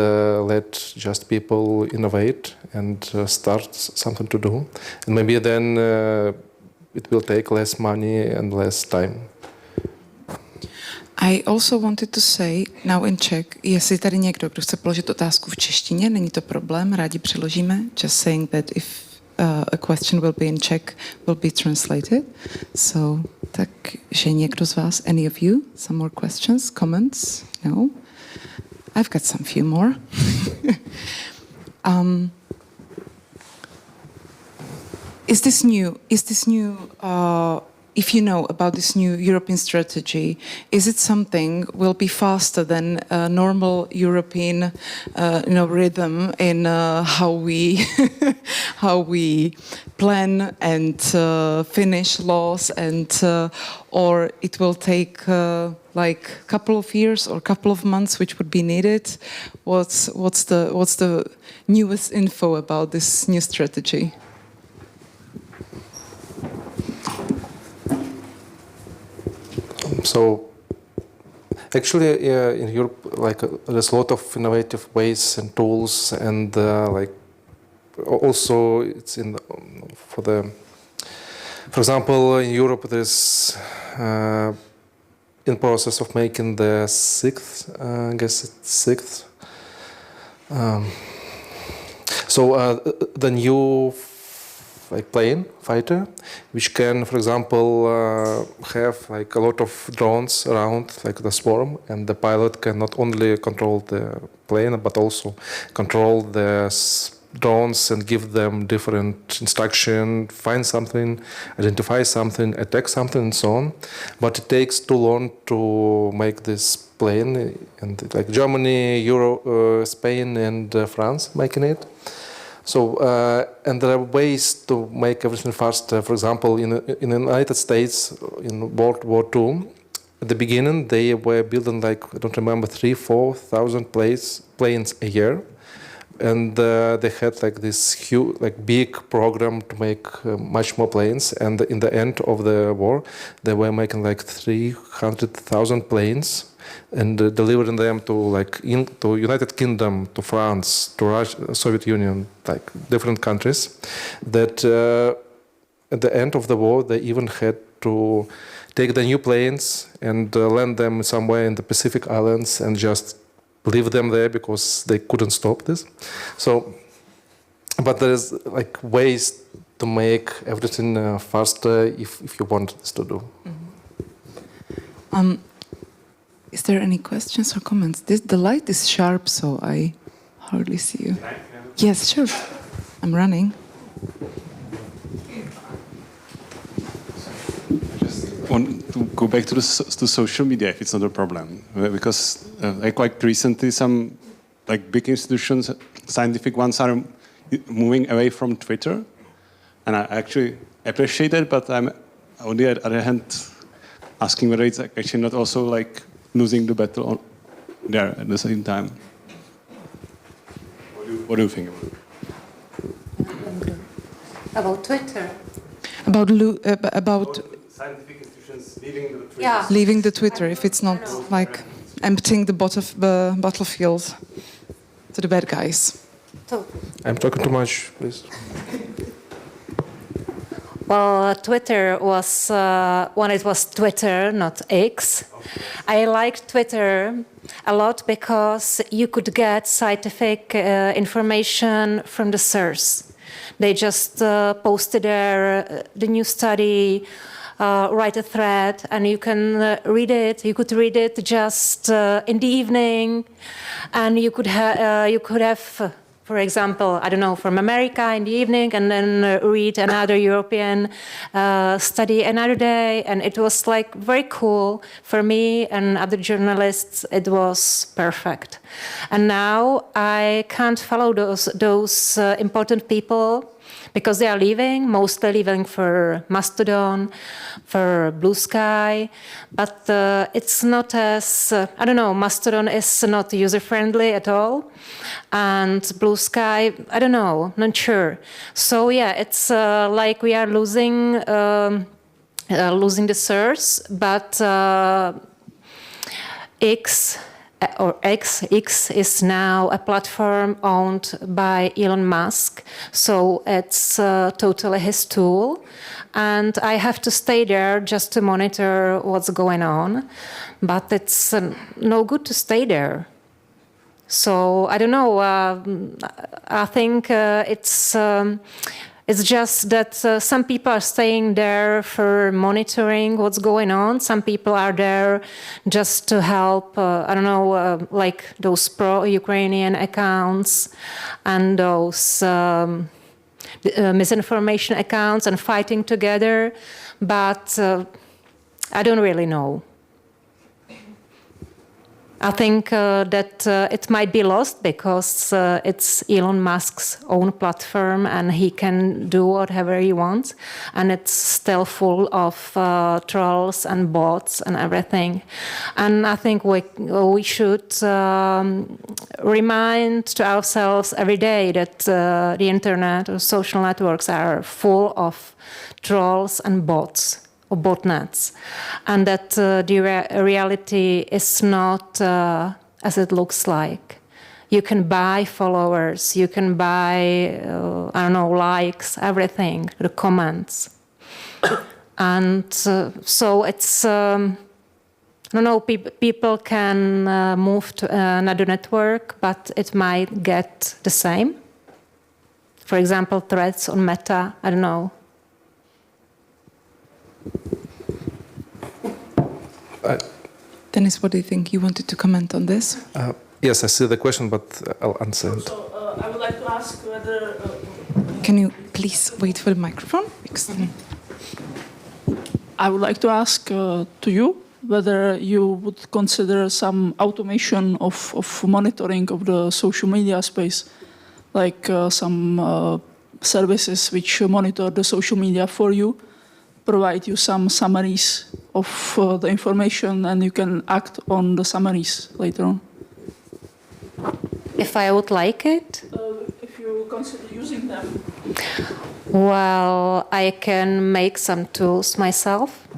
let just people innovate and start something to do. And maybe then it will take less money and less time. I also wanted to say, now in Czech, jestli tady někdo, kdo chce položit otázku v češtině, není to problém, rádi přeložíme. Just saying that if a question will be in Czech, will be translated. So, takže někdo z vás, any of you, some more questions, comments? No? I've got some few more. Is this new if you know about this new European strategy, is it something will be faster than a normal European, rhythm in how we how we plan and finish laws, and or it will take like a couple of years or a couple of months, which would be needed? What's the newest info about this new strategy? So, actually, in Europe, there's a lot of innovative ways and tools, and also it's for example, in Europe, there's in process of making the sixth, the new plane fighter, which can, for example, have a lot of drones around, the swarm, and the pilot can not only control the plane but also control the drones and give them different instruction, find something, identify something, attack something, and so on. But it takes too long to make this plane, and Germany, Spain, and France making it. So, and there are ways to make everything faster. For example, in the United States, in World War II, at the beginning, they were building I don't remember, 3,000-4,000 planes a year. And they had this huge, big program to make much more planes. And in the end of the war, they were making 300,000 planes and delivering them to to United Kingdom, to France, to Russia, Soviet Union, different countries. That at the end of the war, they even had to take the new planes and land them somewhere in the Pacific Islands and just leave them there because they couldn't stop this. So, but there is ways to make everything faster if you want this to do. Mm-hmm. Is there any questions or comments? The light is sharp, so I hardly see you. Yes, sure. I'm running. Want to go back to social media, if it's not a problem, because quite recently some big institutions, scientific ones, are moving away from Twitter, and I actually appreciate it. But I'm on the other hand asking whether it's actually not also losing the battle there at the same time. What do you think About Twitter? About scientific institutions leaving the Twitter. Yeah. leaving the Twitter, if it's not emptying the battlefield to the bad guys. I'm talking too much, please. Well, Twitter was, when it was Twitter, not X. I liked Twitter a lot because you could get scientific information from the source. They just posted there the new study, write a thread, and you can read it. You could read it just in the evening, and you could have, for example, I don't know, from America in the evening, and then read another European study another day. And it was very cool for me and other journalists. It was perfect. And now I can't follow those important people because they are leaving, mostly leaving for Mastodon, for Blue Sky. But it's not as, I don't know, Mastodon is not user-friendly at all. And Blue Sky, I don't know, not sure. So yeah, it's we are losing the source, but X is now a platform owned by Elon Musk, so it's totally his tool. And I have to stay there just to monitor what's going on, but it's no good to stay there. So I don't know. I think it's just that some people are staying there for monitoring what's going on. Some people are there just to help, I don't know, those pro-Ukrainian accounts and those misinformation accounts and fighting together, but I don't really know. I think that it might be lost because it's Elon Musk's own platform and he can do whatever he wants, and it's still full of trolls and bots and everything. And I think we should remind to ourselves every day that the internet or social networks are full of trolls and bots, or botnets, and that the reality is not as it looks like. You can buy followers, you can buy, I don't know, likes, everything, the comments. And so it's, I don't know, people can move to another network, but it might get the same. For example, threads on Meta, I don't know. Dennis, what do you think? You wanted to comment on this? Yes, I see the question, but I'll answer it. So I would like to ask whether... Can you please wait for the microphone? I would like to ask to you whether you would consider some automation of monitoring of the social media space, like some services which monitor the social media for you, provide you some summaries of the information, and you can act on the summaries later on. If I would like it? If you consider using them. Well, I can make some tools myself.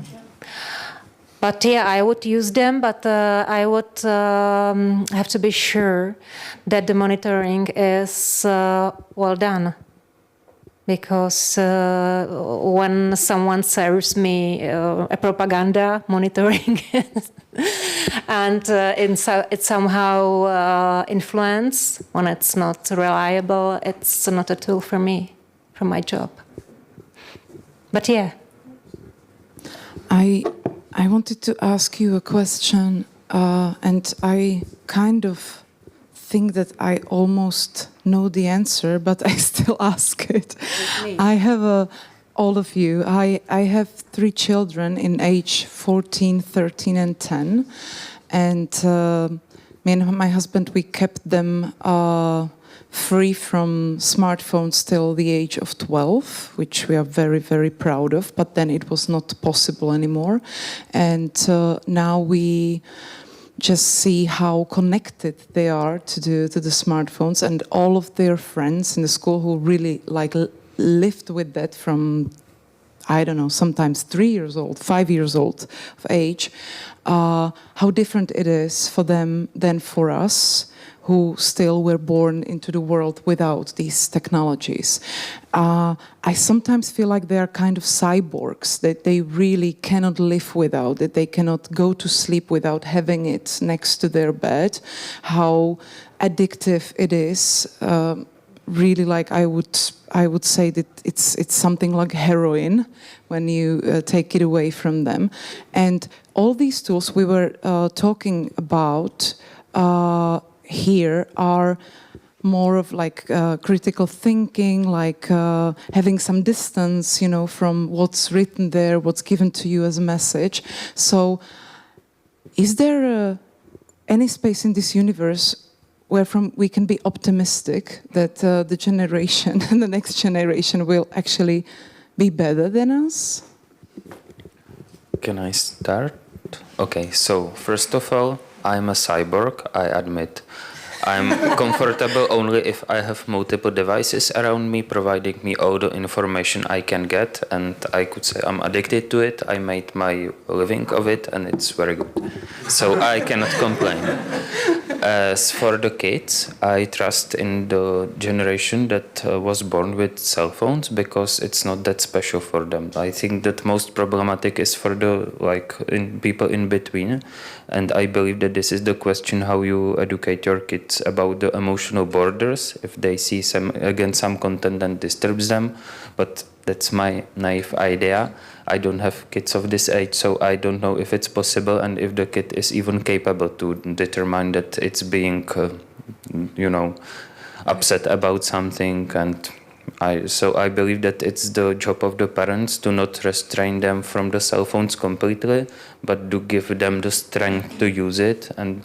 But yeah, I would use them, but I would have to be sure that the monitoring is well done. Because when someone serves me a propaganda monitoring and it somehow influence, when it's not reliable, it's not a tool for me, for my job. But yeah. I wanted to ask you a question, and I kind of think that I almost know the answer, but I still ask it. I have all of you. I have 3 children in age 14, 13, and 10, and me and my husband, we kept them free from smartphones till the age of 12, which we are very, very proud of. But then it was not possible anymore, and now we just see how connected they are to the smartphones, and all of their friends in the school who really lived with that from, I don't know, sometimes 3 years old, 5 years old of age, how different it is for them than for us, who still were born into the world without these technologies. I sometimes feel like they are kind of cyborgs, that they really cannot live without it, they cannot go to sleep without having it next to their bed, how addictive it is. Really, like I would say that it's something like heroin when you take it away from them. And all these tools we were talking about here are more of like critical thinking, like having some distance, you know, from what's written there, what's given to you as a message. So is there any space in this universe where we can be optimistic that the generation and the next generation will actually be better than us? Can I start? Okay, so first of all, I'm a cyborg, I admit. I'm comfortable only if I have multiple devices around me providing me all the information I can get, and I could say I'm addicted to it. I made my living of it, and it's very good. So I cannot complain. As for the kids, I trust in the generation that was born with cell phones, because it's not that special for them. I think that most problematic is for the people in between, and I believe that this is the question: how you educate your kids about the emotional borders if they see some content that disturbs them. But that's my naive idea. I don't have kids of this age, so I don't know if it's possible and if the kid is even capable to determine that it's being, upset about something. And I believe that it's the job of the parents to not restrain them from the cell phones completely, but to give them the strength to use it. And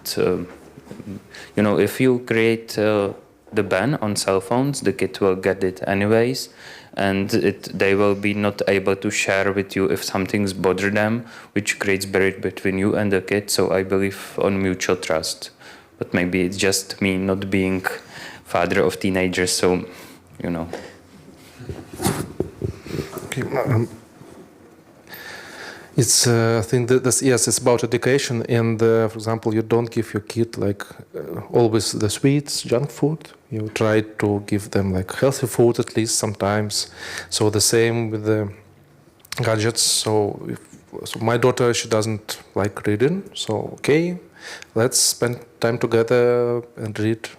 if you create the ban on cell phones, the kid will get it anyways, and they will be not able to share with you if something's bother them, which creates barrier between you and the kid. So I believe on mutual trust, but maybe it's just me not being father of teenagers, so Okay. It's I think that yes, it's about education, and for example, you don't give your kid always the sweets, junk food. You try to give them healthy food at least sometimes. So the same with the gadgets. So my daughter, she doesn't like reading. So okay, let's spend time together and read.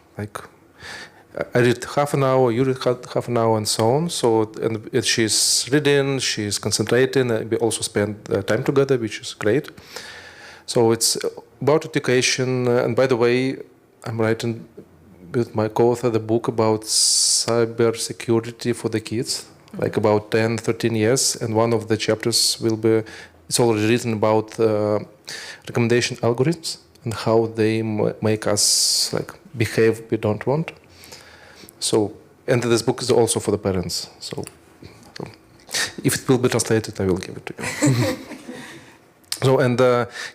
I read half an hour, you read half an hour, and so on. So, and if she's reading, she's concentrating, and we also spend time together, which is great. So it's about education. And by the way, I'm writing with my co-author the book about cyber security for the kids, about 10, 13 years. And one of the chapters will be, it's already written about recommendation algorithms and how they make us behave we don't want. So, and this book is also for the parents. So if it will be translated, I will give it to you. So, and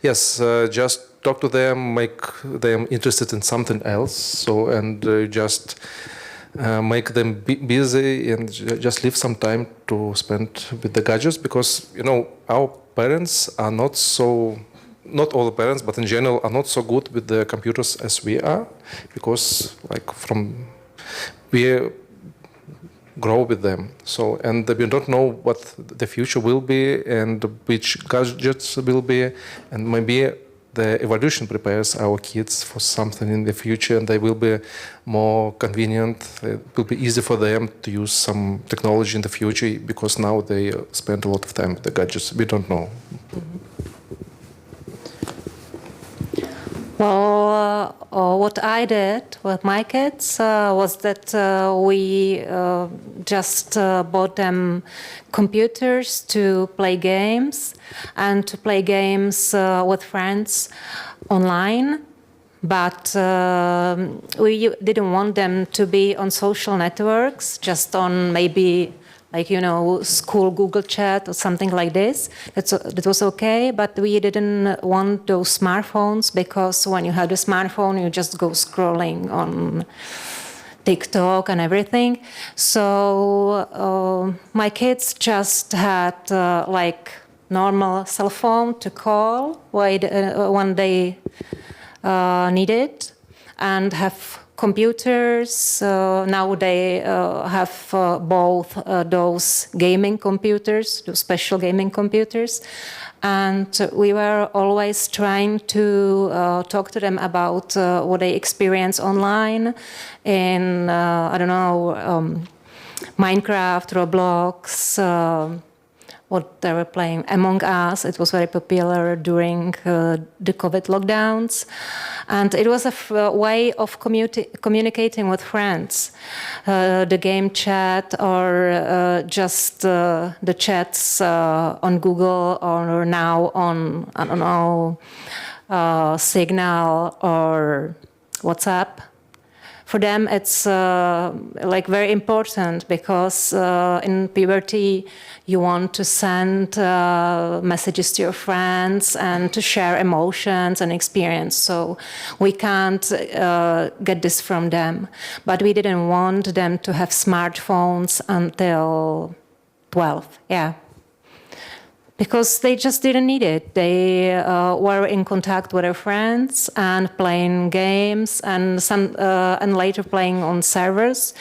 yes, just talk to them, make them interested in something else. So, and just make them busy and just leave some time to spend with the gadgets, because our parents are not all the parents, but in general are not so good with the computers as we are, because we grow with them. So, and we don't know what the future will be and which gadgets will be, and maybe the evolution prepares our kids for something in the future, and they will be more convenient. It will be easy for them to use some technology in the future, because now they spend a lot of time with the gadgets. We don't know. Well, what I did with my kids was that we just bought them computers to play games and to play games with friends online. But we didn't want them to be on social networks, just on maybe school Google chat or something like this. That was okay, but we didn't want those smartphones, because when you have the smartphone, you just go scrolling on TikTok and everything. So my kids just had normal cell phone to call when they need it, and have computers. Now they have both those gaming computers, those special gaming computers. And we were always trying to talk to them about what they experience online in, Minecraft, Roblox, what they were playing, Among Us. It was very popular during the COVID lockdowns. And it was a way of communicating with friends. The game chat, or just the chats on Google, or now on, Signal or WhatsApp. For them, it's very important, because in puberty you want to send messages to your friends and to share emotions and experience. So we can't get this from them. But we didn't want them to have smartphones until 12. Yeah. Because they just didn't need it. They were in contact with their friends and playing games, and and later playing on servers.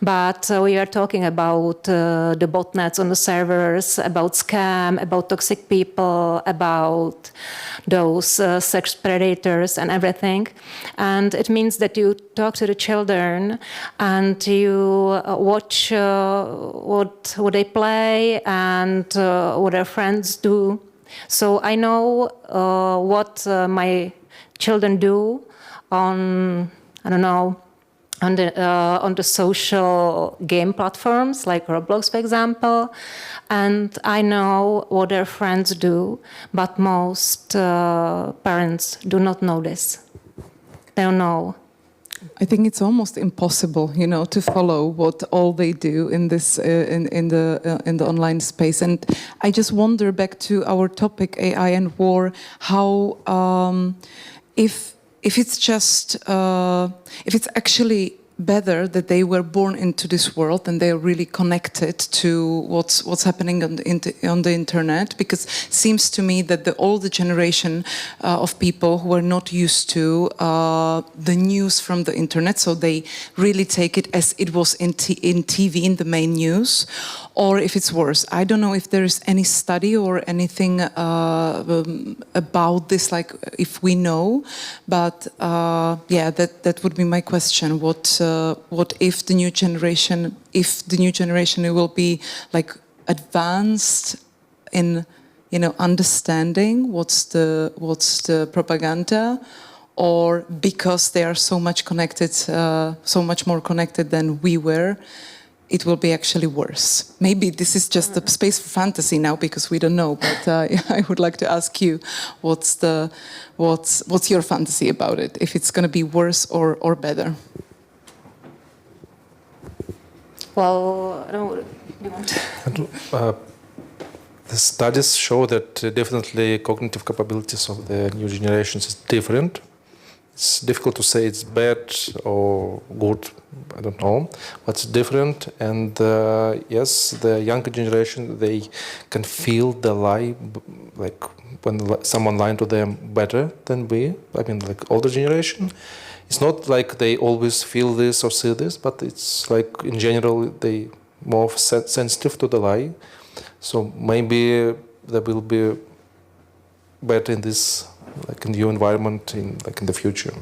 But we are talking about the botnets on the servers, about scam, about toxic people, about those sex predators and everything. And it means that you talk to the children and you watch what they play and what their friends do. So I know what my children do on, on the social game platforms like Roblox, for example, and I know what their friends do, but most parents do not know this. They don't know. I think it's almost impossible, to follow what all they do in this in the online space. And I just wonder, back to our topic, AI and war, how if it's just if it's actually better that they were born into this world and they are really connected to what's happening on the internet, because it seems to me that the older generation of people who are not used to the news from the internet, so they really take it as it was in TV, in the main news, or if it's worse. I don't know if there is any study or anything about this, like if we know, but yeah, that would be my question. What if the new generation, will be like advanced in, understanding what's the propaganda, or because they are so much connected, so much more connected than we were, it will be actually worse. Maybe this is just a space for fantasy now because we don't know. But I would like to ask you, what's your fantasy about it? If it's going to be worse or better? Well, I don't know. You want? The studies show that definitely cognitive capabilities of the new generations is different. It's difficult to say it's bad or good, I don't know, but it's different. And yes, the younger generation, they can feel the lie, like when someone lied to them better than we, like older generation. It's not like they always feel this or see this, but it's like in general they more sensitive to the lie. So maybe there will be better in this, like in the new environment, in the future.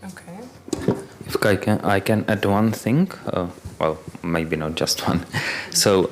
Okay. If I can add one thing. Well, maybe not just one. So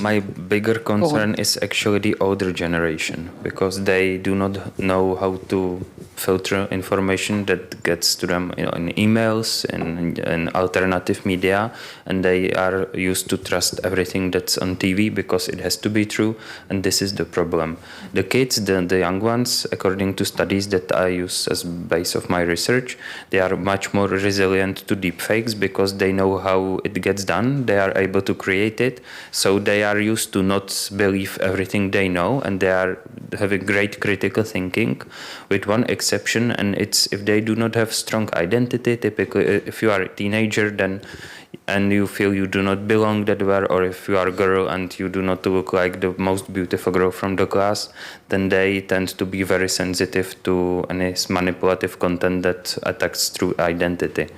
my bigger concern is actually the older generation, because they do not know how to filter information that gets to them, in emails and in alternative media, and they are used to trust everything that's on TV because it has to be true, and this is the problem. The kids, the young ones, according to studies that I use as base of my research, they are much more resilient to deepfakes because they know how it gets done. They are able to create it, so they are used to not believe everything they know, and they are having great critical thinking, with one exception, and it's if they do not have strong identity. Typically, if you are a teenager, then and you feel you do not belong that well, or if you are a girl and you do not look like the most beautiful girl from the class, then they tend to be very sensitive to any manipulative content that attacks true identity.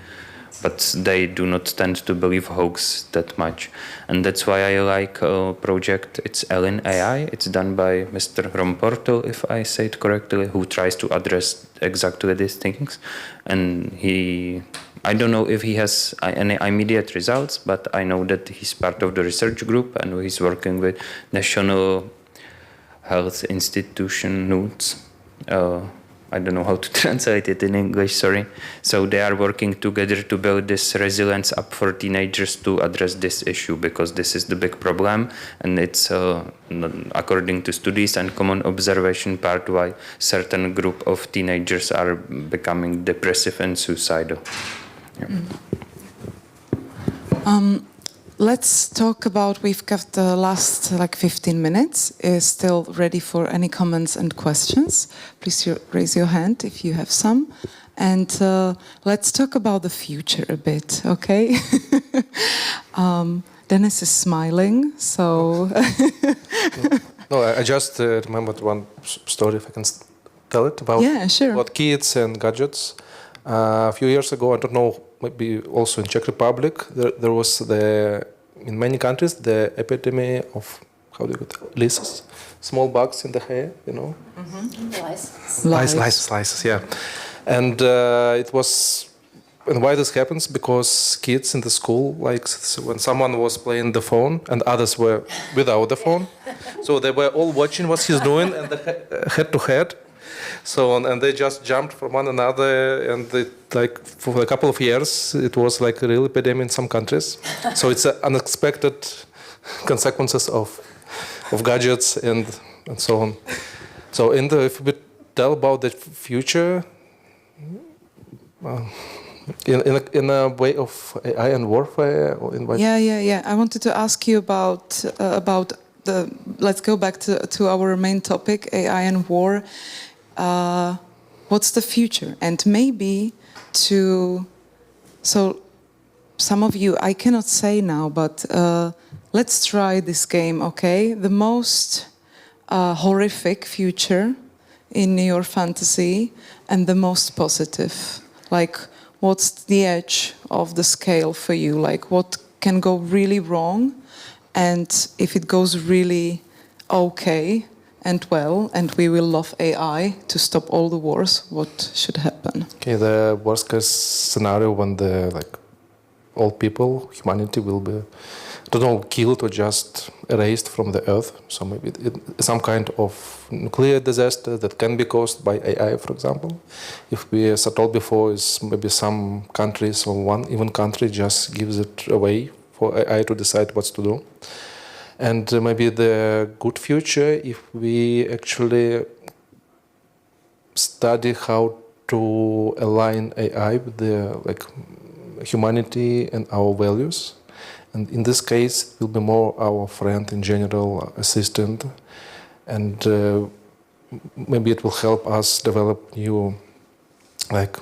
But they do not tend to believe hoax that much. And that's why I like a project, it's Ellen AI. It's done by Mr. Romportel, if I say it correctly, who tries to address exactly these things. And I don't know if he has any immediate results, but I know that he's part of the research group and he's working with National Health Institution notes. I don't know how to translate it in English, sorry. So they are working together to build this resilience up for teenagers to address this issue, because this is the big problem, and it's according to studies and common observation part why certain group of teenagers are becoming depressive and suicidal. Yeah. Let's talk about, we've got the last 15 minutes, is still ready for any comments and questions. Please raise your hand if you have some. And let's talk about the future a bit, okay? Dennis is smiling, so... No, I just remembered one story, if I can tell it, about kids and gadgets. A few years ago, I don't know, maybe also in Czech Republic, there was in many countries the epidemic of, how do you call it, lices, small bugs in the hair, Mm-hmm. Lice, yeah. And it was, and why this happens? Because kids in the school, so when someone was playing the phone and others were without the phone, so they were all watching what he's doing and head to head. so on, and they just jumped from one another, and they, like for a couple of years it was like a real epidemic in some countries. So it's unexpected consequences of gadgets and so on. So if we tell about the future in a way of AI and warfare, or in what? Yeah. I wanted to ask you about the. Let's go back to our main topic, AI and war. What's the future? And maybe so some of you, I cannot say now, but let's try this game, okay? The most horrific future in your fantasy and the most positive. Like, what's the edge of the scale for you? Like, what can go really wrong? And if it goes really okay and well, and we will love AI to stop all the wars, what should happen? Okay, the worst case scenario when all people, humanity will be, I don't know, killed or just erased from the earth. So maybe some kind of nuclear disaster that can be caused by AI, for example. If we, as I told before, is maybe some countries or one even country just gives it away for AI to decide what to do. And maybe the good future if we actually study how to align AI with the humanity and our values. And in this case, it will be more our friend in general, assistant, and maybe it will help us develop new,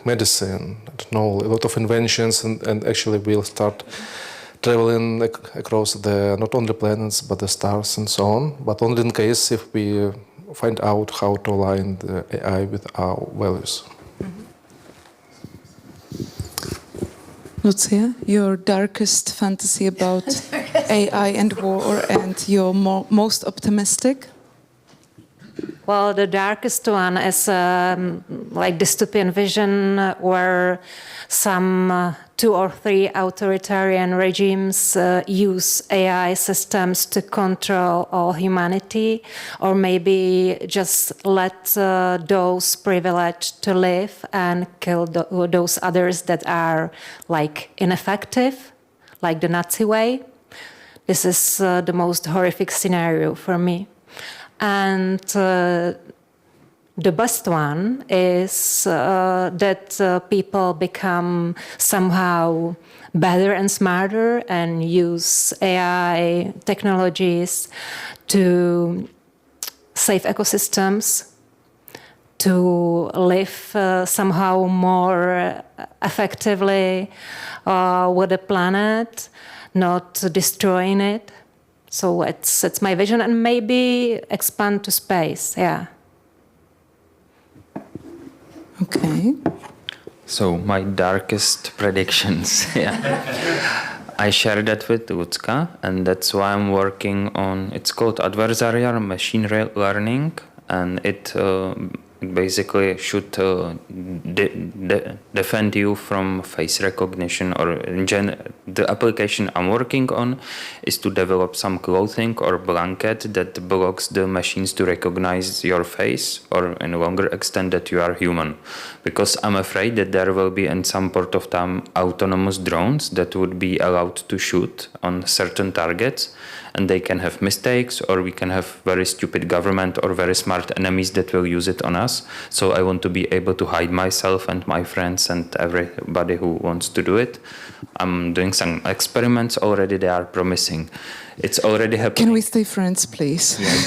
medicine. I don't know, a lot of inventions, and actually we'll start traveling across not only planets but the stars and so on. But only in case if we find out how to align the AI with our values. Lucia, your darkest fantasy about AI and war, and your most optimistic? Well, the darkest one is dystopian vision where some 2 or 3 authoritarian regimes use AI systems to control all humanity, or maybe just let those privileged to live and kill those others that are ineffective, like the Nazi way. This is the most horrific scenario for me. And the best one is that people become somehow better and smarter and use AI technologies to save ecosystems, to live somehow more effectively with the planet, not destroying it. So it's my vision, and maybe expand to space, yeah. Okay. So my darkest predictions, yeah. I share that with Lucka, and that's why I'm working on, it's called adversarial machine learning, and it basically should defend you from face recognition, or the application I'm working on is to develop some clothing or blanket that blocks the machines to recognize your face, or in a longer extent that you are human. Because I'm afraid that there will be in some point of time autonomous drones that would be allowed to shoot on certain targets, and they can have mistakes, or we can have very stupid government or very smart enemies that will use it on us. So I want to be able to hide myself and my friends and everybody who wants to do it. I'm doing some experiments already. They are promising. It's already happening. Can we stay friends, please? Yes.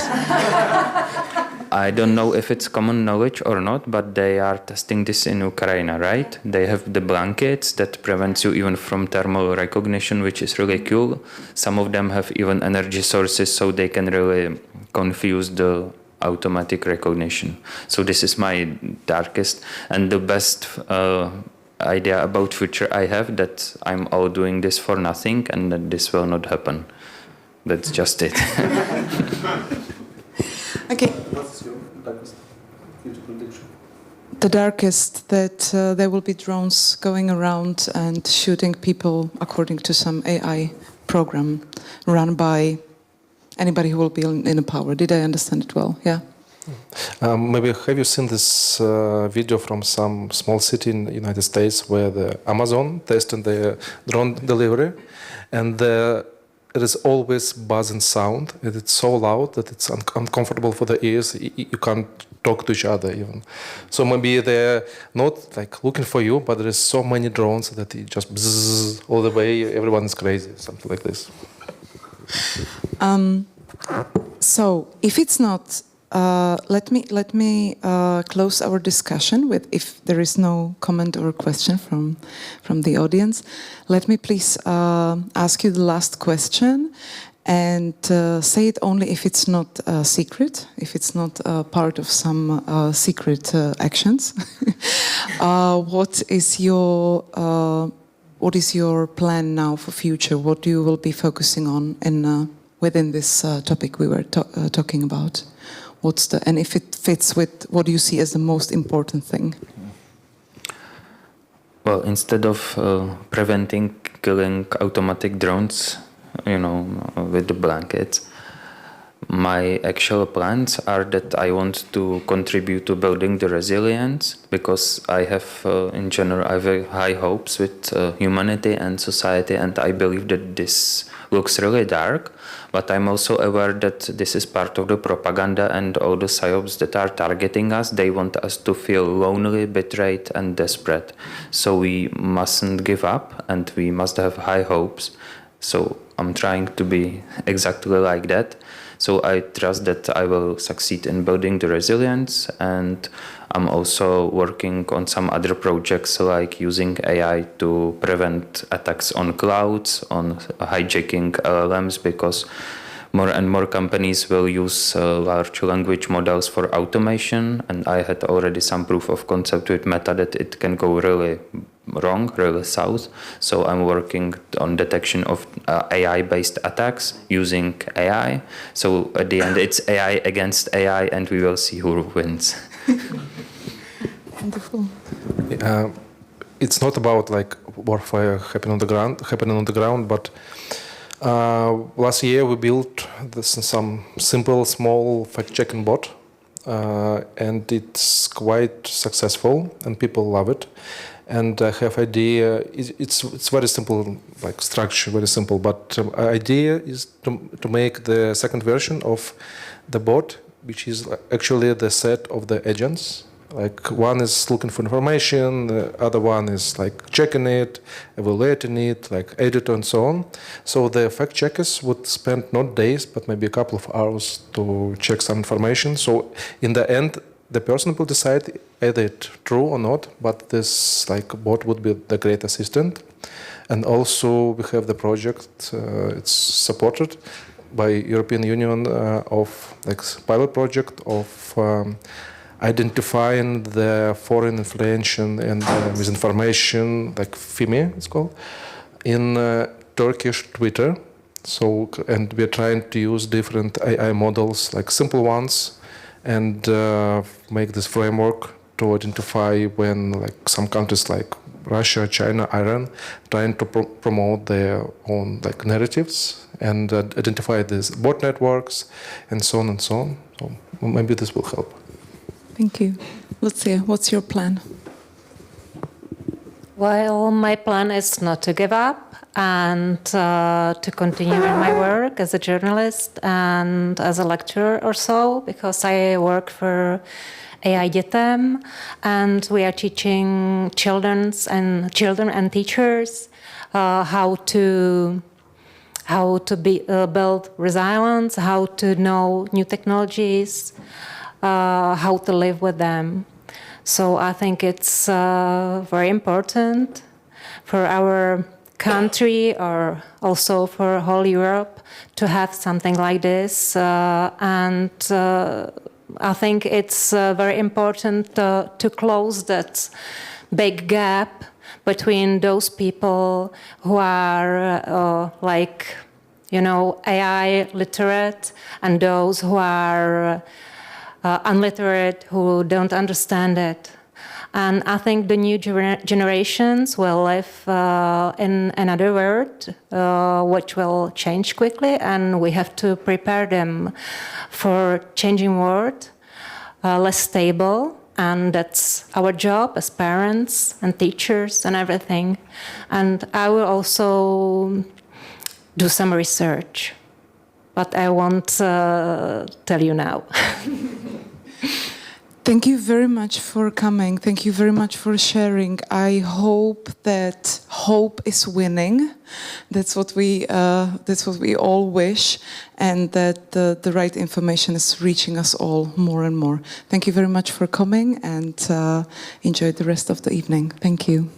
I don't know if it's common knowledge or not, but they are testing this in Ukraine, right? They have the blankets that prevents you even from thermal recognition, which is really cool. Some of them have even energy sources, so they can really confuse the automatic recognition. So this is my darkest and the best idea about future I have, that I'm all doing this for nothing and that this will not happen. That's just it. Okay. What's your darkest future prediction? The darkest, that there will be drones going around and shooting people according to some AI program run by anybody who will be in power. Did I understand it well? Yeah. Maybe have you seen this video from some small city in the United States where the Amazon testing the drone delivery, and it is always buzzing sound, and it's so loud that it's uncomfortable for the ears. You can't talk to each other even. So maybe they're not like looking for you, but there is so many drones that it just bzzz all the way. Everyone is crazy, something like this. So if it's not, let me close our discussion with, if there is no comment or question from the audience, let me please ask you the last question, and say it only if it's not secret, if it's not part of some secret actions. What is your plan now for future? What you will be focusing on in within this topic we were talking about? And if it fits with what do you see as the most important thing? Well, instead of preventing killing automatic drones, with the blankets, my actual plans are that I want to contribute to building the resilience, because I have, in general, I have very high hopes with humanity and society, and I believe that this looks really dark, but I'm also aware that this is part of the propaganda and all the psyops that are targeting us. They want us to feel lonely, betrayed, and desperate. So we mustn't give up, and we must have high hopes. So I'm trying to be exactly like that. So I trust that I will succeed in building the resilience, and I'm also working on some other projects like using AI to prevent attacks on clouds, on hijacking LLMs, because more and more companies will use large language models for automation, and I had already some proof of concept with Meta that it can go really wrong, really south. So I'm working on detection of AI-based attacks using AI. So at the end, it's AI against AI, and we will see who wins. Wonderful. It's not about like warfare happening on the ground, but last year we built some simple, small fact-checking bot, and it's quite successful, and people love it. And I have idea. It's very simple, like structure, very simple. But idea is to make the second version of the bot, which is actually the set of the agents. Like one is looking for information, the other one is like checking it, evaluating it, like editor and so on. So the fact checkers would spend not days, but maybe a couple of hours to check some information. So in the end, the person will decide either it's true or not, but this like bot would be the great assistant. And also we have the project, it's supported by European Union of like pilot project of identifying the foreign influence and misinformation, like FIMI it's called, in Turkish Twitter. So, and we're trying to use different AI models, like simple ones, and make this framework to identify when like some countries like Russia, China, Iran trying to promote their own like narratives and identify these bot networks and so on and so on. So maybe this will help. Thank you. Lucia, what's your plan? Well, my plan is not to give up and to continue in my work as a journalist and as a lecturer or so, because I work for AI Dětem, and we are teaching children and teachers how to build resilience, how to know new technologies, how to live with them. So I think it's very important for our country, or also for whole Europe, to have something like this. And I think it's very important to close that big gap between those people who are AI literate and those who are unliterate, who don't understand it. And I think the new generations will live in another world, which will change quickly, and we have to prepare them for changing world. less stable. And that's our job as parents and teachers and everything. And I will also do some research, but I won't tell you now. Thank you very much for coming. Thank you very much for sharing. I hope that hope is winning. That's what we all wish, and that the right information is reaching us all more and more. Thank you very much for coming, and enjoy the rest of the evening. Thank you.